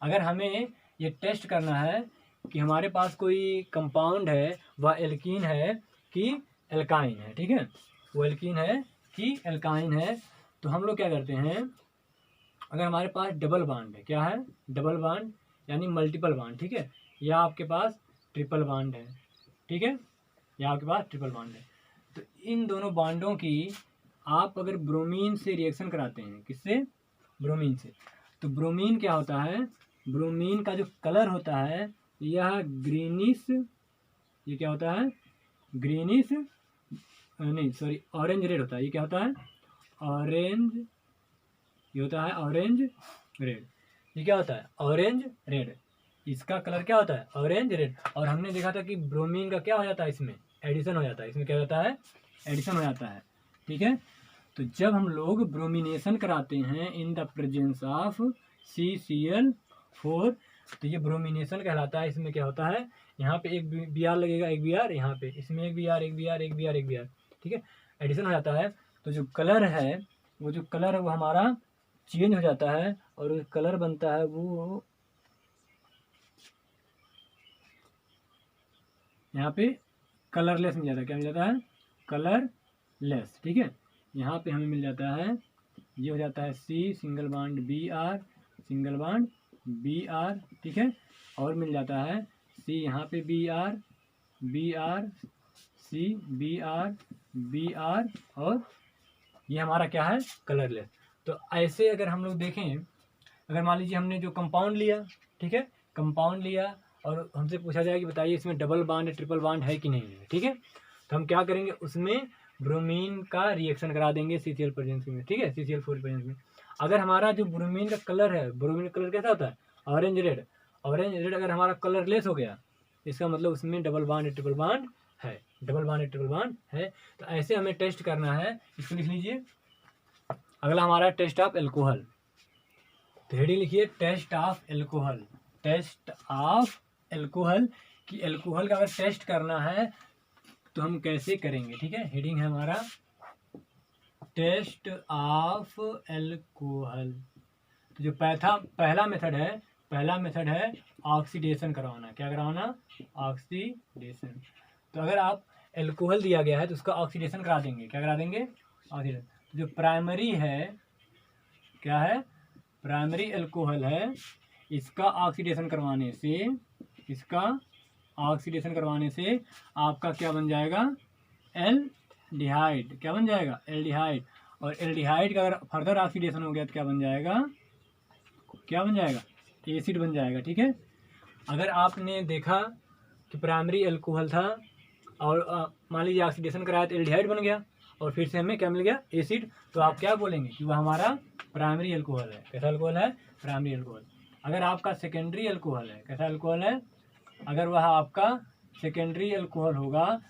अगर हमें ये टेस्ट करना है कि हमारे पास कोई कंपाउंड है वह एल्कीन है कि एल्काइन है, ठीक है, वो एल्कीन है कि एल्काइन है, तो हम लोग क्या करते हैं, अगर हमारे पास डबल बॉन्ड है, क्या है, डबल बॉन्ड यानी मल्टीपल बॉन्ड, ठीक है, या आपके पास ट्रिपल बॉन्ड है, ठीक है, या आपके पास ट्रिपल बॉन्ड है, तो इन दोनों बॉन्डों की आप अगर ब्रोमीन से रिएक्शन कराते हैं, किससे, ब्रोमीन से, तो ब्रोमीन क्या होता है, ब्रोमीन का जो कलर होता है यह ग्रीनिश, ये क्या होता है, ग्रीनिश नहीं सॉरी ऑरेंज रेड होता है, ये क्या होता है, ऑरेंज, ये होता है ऑरेंज रेड, ये क्या होता है, ऑरेंज रेड, इसका कलर क्या होता है, ऑरेंज रेड। और हमने देखा था कि ब्रोमीन का क्या हो जाता है, इसमें एडिशन हो जाता है, इसमें क्या होता है, एडिशन हो जाता है, ठीक है। तो जब हम लोग ब्रोमिनेशन कराते हैं in the presence of CCl4, तो ये ब्रोमिनेशन कहलाता है। इसमें क्या होता है, यहाँ पे एक Br लगेगा, एक Br यहाँ पे, इसमें एक Br, एक Br, एक Br, एक Br, ठीक है, एडिशन हो जाता है। तो जो कलर है वो हमारा चेंज हो जाता है और जो कलर बनता है वो यहाँ पे कलरलेस मिल जाता है, क्या मिल जाता है, कलरलेस, ठीक है। यहाँ पे हमें मिल जाता है, ये हो जाता है C single bond Br single bond Br, ठीक है, और मिल जाता है C यहाँ पे Br C Br और ये हमारा क्या है, कलरलेस। तो ऐसे अगर हम लोग देखें अगर मान लीजिए हमने जो कंपाउंड लिया, ठीक है, कंपाउंड लिया और हमसे पूछा जाए कि बताइए इसमें डबल बॉन्ड या ट्रिपल बॉन्ड है कि नहीं है, ठीक है, तो हम क्या करेंगे, उसमें ब्रोमीन का रिएक्शन करा देंगे CCl प्रेजेंस में, ठीक है, CCl4 प्रेजेंस में। अगर हमारा जो ब्रोमीन का कलर है, ब्रोमीन का कलर कैसा होता है, ऑरेंज रेड, ऑरेंज रेड अगर हमारा कलर लेस हो गया, इसका मतलब उसमें डबल बॉन्ड या ट्रिपल बॉन्ड है, डबल बॉन्ड या ट्रिपल बॉन्ड है। तो ऐसे हमें टेस्ट करना है, इसको लिख लीजिए। अगला हमारा टेस्ट ऑफ एल्कोहल, तो हेडिंग लिखिए test of alcohol, test of alcohol कि एल्कोहल का अगर टेस्ट करना है तो हम कैसे करेंगे, ठीक है। हेडिंग है हमारा टेस्ट ऑफ एल्कोहल। तो जो पहला मेथड है ऑक्सीडेशन करवाना। क्या करवाना, ऑक्सीडेशन। तो अगर आप एल्कोहल दिया गया है तो उसका ऑक्सीडेशन करा देंगे। क्या करा देंगे, ऑक्सीडेशन। तो जो प्राइमरी है, क्या है, प्राइमरी एल्कोहल है, इसका ऑक्सीडेशन करवाने से आपका क्या बन जाएगा, एल्डिहाइड। क्या बन जाएगा, एल्डिहाइड। और एल्डिहाइड का अगर फर्दर ऑक्सीडेशन हो गया तो क्या बन जाएगा, एसिड बन जाएगा, ठीक है। अगर आपने देखा कि प्राइमरी एल्कोहल था और मान लीजिए ऑक्सीडेशन कराया तो एल्डिहाइड बन गया और फिर से हमें क्या मिल गया, एसिड, तो आप क्या बोलेंगे कि वह हमारा प्राइमरी एल्कोहल है। कैसा एल्कोहल है, प्राइमरी एल्कोहल। अगर आपका सेकेंडरी एल्कोहल है, कैसा एल्कोहल है, अगर वह आपका सेकेंडरी एल्कोहल होगा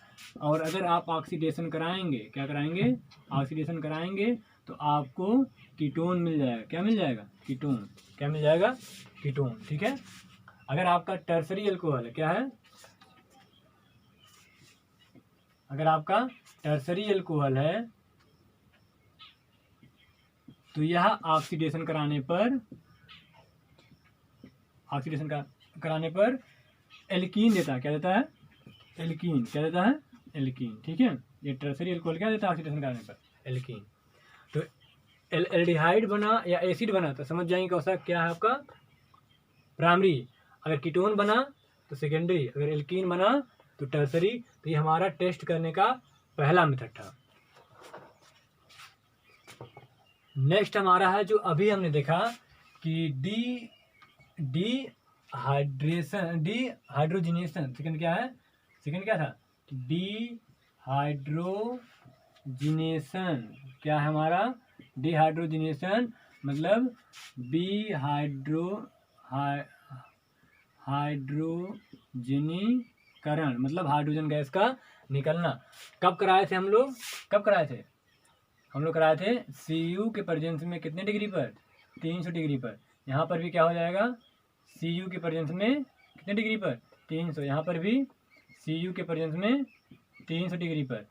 और अगर आप ऑक्सीडेशन कराएंगे, क्या कराएंगे, ऑक्सीडेशन कराएंगे तो आपको कीटोन मिल जाएगा। क्या मिल जाएगा, कीटोन। क्या मिल जाएगा, कीटोन, ठीक है। अगर आपका टर्सरी एल्कोहल है, क्या है, अगर आपका टर्सरी एल्कोहल है तो यह ऑक्सीडेशन कराने पर एल्कीन देता है। क्या देता है, एल्कीन। क्या देता है, एल्कीन, ठीक है। ये टर्सरी एल्कोहल क्या देता है ऑक्सीडेशन कराने पर, एल्कीन। तो एल्डिहाइड बना या एसिड बना तो समझ जाएंगे कौन क्या है आपका, प्राइमरी। अगर कीटोन बना तो सेकेंडरी, अगर एल्कीन बना तो टर्सरी। तो ये हमारा टेस्ट करने का पहला मेथड था। नेक्स्ट हमारा है जो अभी हमने देखा कि डिहाइड्रोजिनेशन। सेकंड क्या है, सेकंड क्या था, डिहाइड्रोजिनेशन। क्या है हमारा, डिहाइड्रोजिनेशन मतलब हाइड्रोजनीकरण, मतलब हाइड्रोजन गैस का निकलना। कब कराए थे हम लोग, हम लोग कराए थे Cu के प्रेजेंस में कितने डिग्री पर, 300 डिग्री पर। यहाँ पर भी क्या हो जाएगा, Cu के प्रेजेंस में कितने डिग्री पर, 300। यहाँ पर भी Cu के प्रेजेंस में 300 डिग्री पर।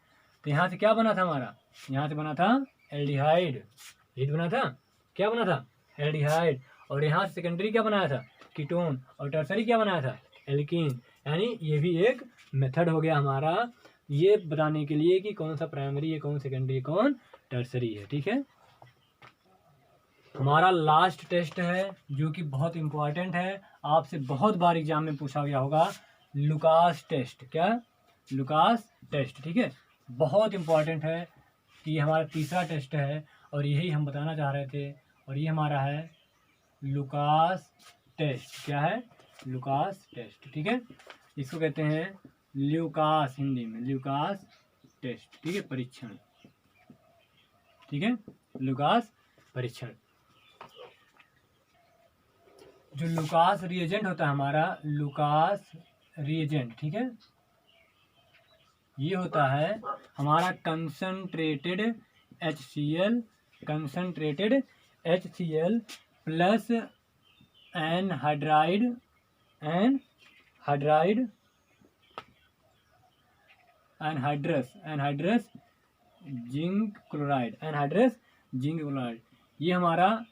तो यहाँ से क्या बना था हमारा, यहाँ से बना था एल्डिहाइड। ये बना था, क्या बना था, एल्डिहाइड। और यहाँ से सेकेंडरी क्या बनाया था, कीटोन। और टर्सरी क्या बनाया था, एल्कीन। यानी ये भी एक मेथड हो गया हमारा, ये बताने के लिए कि कौन सा प्राइमरी है, कौन सेकेंडरी है, कौन टर्सरी है, ठीक है। हमारा लास्ट टेस्ट है जो कि बहुत इंपॉर्टेंट है, आपसे बहुत बार एग्जाम में पूछा गया होगा, लुकास टेस्ट। क्या, लुकास टेस्ट, ठीक है। बहुत इंपॉर्टेंट है कि हमारा तीसरा टेस्ट है और यही हम बताना चाह रहे थे। और ये हमारा है लुकास टेस्ट। क्या है, लुकास टेस्ट, ठीक है। इसको कहते हैं ल्यूकास, हिंदी में ल्यूकास टेस्ट, ठीक है, परीक्षण, ठीक है, लुकास परीक्षण। जो लुकास रिएजेंट होता है हमारा, लुकास रिएजेंट, ठीक है, ये होता है हमारा concentrated HCl plus anhydride anhydrous zinc chloride, ये हमारा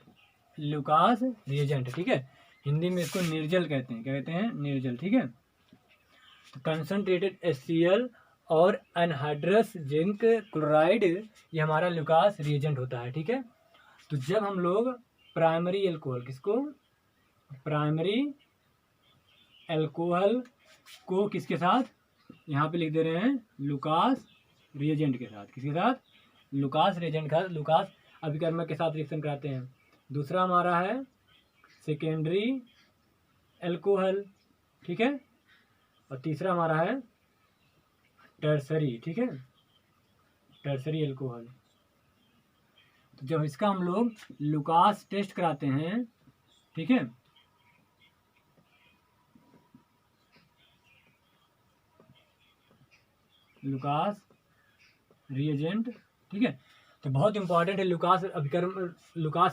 लुकास रिएजेंट, ठीक है। हिंदी में इसको निर्जल कहते हैं। क्या कहते हैं, निर्जल, ठीक है। तो कंसंट्रेटेड HCl और एनहाइड्रस जिंक क्लोराइड ये हमारा लुकास रिएजेंट होता है, ठीक है। तो जब हम लोग प्राइमरी एल्कोहल, किसको, प्राइमरी एल्कोहल को किसके साथ, यहाँ पे लिख दे रहे हैं लुकास रिएजेंट के साथ। किसके साथ, लुकास रिएजेंट का, लुकास अभिकर्मक के साथ रिएक्शन कराते हैं। दूसरा हमारा है सेकेंडरी एल्कोहल, ठीक है, और तीसरा हमारा है टर्सरी, ठीक है, टर्सरी एल्कोहल। तो जब इसका हम लोग लुकास टेस्ट कराते हैं, ठीक है, लुकास रिएजेंट, ठीक है, तो बहुत इंपॉर्टेंट है लुकास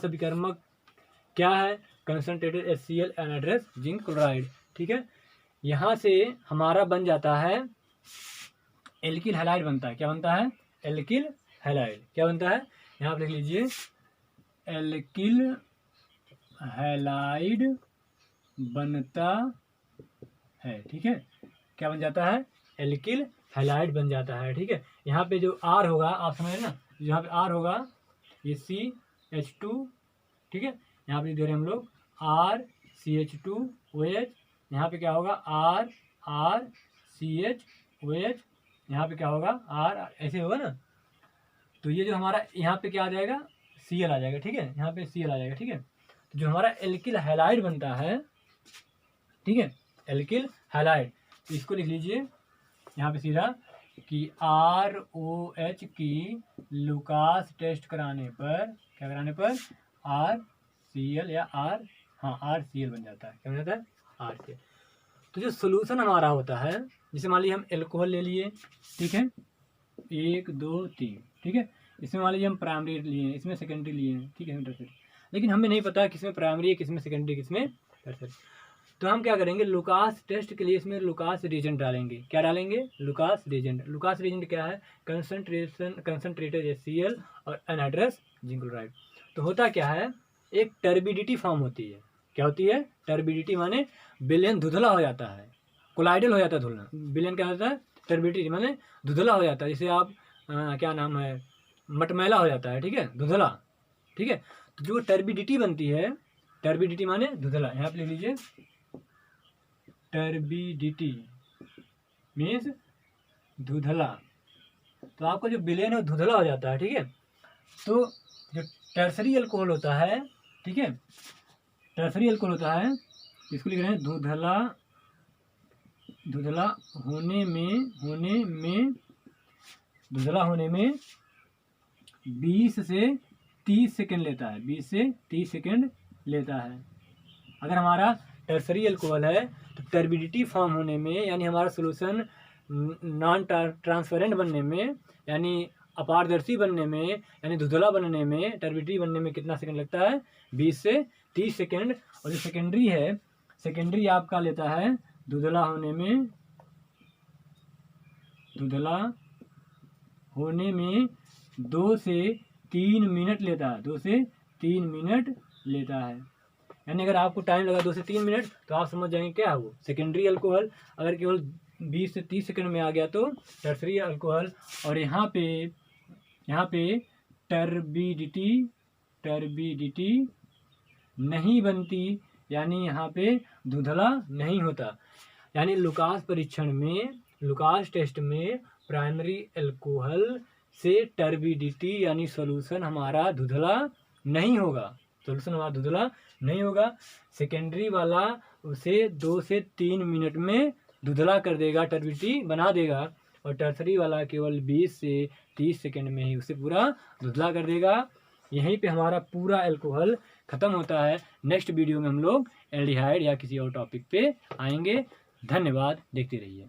अभिकर्मक क्या है, concentrated HCl anhydrous zinc chloride, ठीक है। यहाँ से हमारा बन जाता है एल्किल हैलाइड बनता है, क्या बनता है, एल्किल हैलाइड, क्या बनता है, यहाँ पर लिख लीजिए एल्किल हैलाइड बनता है, ठीक है, क्या बन जाता है, एल्किल हैलाइड बन जाता है, ठीक है। यहाँ पे जो R होगा आप समझ रहे ना, यहाँ पे R होगा ये CH2, ठीक है, यहाँ पे दे रहे हम लोग RCH2OH, यहाँ पे क्या होगा RCHOH, यहाँ पे क्या होगा R, ऐसे होगा ना। तो ये जो हमारा यहाँ पे क्या आ जाएगा, Cl आ जाएगा, ठीक है, यहाँ पे Cl आ जाएगा, ठीक है। तो जो हमारा एल्किल हैलाइड बनता है, ठीक है, एल्किल हैलाइड, तो इसको लिख लीजिए यहाँ पे सीधा कि ROH की लुकास टेस्ट कराने पर, क्या कराने पर, RCl या RCl बन जाता है, क्या बन जाता है, RCl। तो जो सोल्यूशन हमारा होता है, जैसे मान लीजिए हम एल्कोहल ले लिए, ठीक है, 1 2 3, ठीक है, इसमें मान लीजिए हम प्राइमरी लिए, इसमें सेकेंडरी लिए, ठीक है, लेकिन हमें नहीं पता किसमें प्राइमरी है, किसमें सेकेंडरी, किसमें टर्सरी। तो हम क्या करेंगे, लुकास टेस्ट के लिए इसमें लुकास रिएजेंट डालेंगे, क्या डालेंगे, लुकास रिएजेंट। लुकास रिएजेंट क्या है, कंसंट्रेटेड HCl और एनहाइड्रस जिंक क्लोराइड। तो होता क्या है, एक टर्बिडिटी फॉर्म होती है, क्या होती है, टर्बिडिटी माने विलयन धुंधला हो जाता है, कोलाइडल हो जाता है धुलना, विलयन क्या होता है, टर्बिडिटी माने धुंधला हो जाता है, जैसे आप क्या नाम है, मटमैला हो जाता है, ठीक है, धुंधला, ठीक है। तो जो टर्बिडिटी बनती है, टर्बिडिटी माने धुंधला, यहाँ पे लिख लीजिए टर्बिडिटी मीन्स धुंधला। तो आपका जो विलयन है धुंधला हो जाता है, ठीक है। तो जो टर्सरी अल्कोहल होता है, ठीक है, टर्सरी अल्कोहल होता है, इसको लिख रहे हैं धुंधला, धुंधला होने में 20 से 30 सेकंड लेता है, 20 से 30 सेकंड लेता है। अगर हमारा टर्सरी अल्कोहल है तो टर्बिडिटी फॉर्म होने में, यानी हमारा सोल्यूशन नॉन ट्रांसपेरेंट बनने में, यानी अपारदर्शी बनने में, यानी धुंधला बनने में, टर्बिडिटी बनने में कितना सेकंड लगता है, 20 से 30 सेकंड। और जो सेकेंडरी है, सेकेंडरी आपका लेता है धुंधला होने में 2 से 3 मिनट लेता है, 2 से 3 मिनट लेता है। यानी अगर आपको टाइम लगा 2 से 3 मिनट तो आप समझ जाएंगे क्या है वो सेकेंडरी अल्कोहल। अगर केवल 20 से 30 सेकंड में आ गया तो टर्सरी अल्कोहल। और यहाँ पे टर्बिडिटी नहीं बनती, यानी यहाँ पे धुंधला नहीं होता। यानी लुकास परीक्षण में, लुकास टेस्ट में प्राइमरी अल्कोहल से टर्बिडिटी यानी सोल्यूशन हमारा धुंधला नहीं होगा, सोल्यूशन हमारा धुंधला नहीं होगा। सेकेंडरी वाला उसे 2 से 3 मिनट में धुंधला कर देगा, टर्बिडिटी बना देगा। और टर्सरी वाला केवल 20 से 30 सेकंड में ही उसे पूरा धुंधला कर देगा। यहीं पे हमारा पूरा अल्कोहल ख़त्म होता है। नेक्स्ट वीडियो में हम लोग एल्डिहाइड या किसी और टॉपिक पे आएंगे। धन्यवाद, देखते रहिए।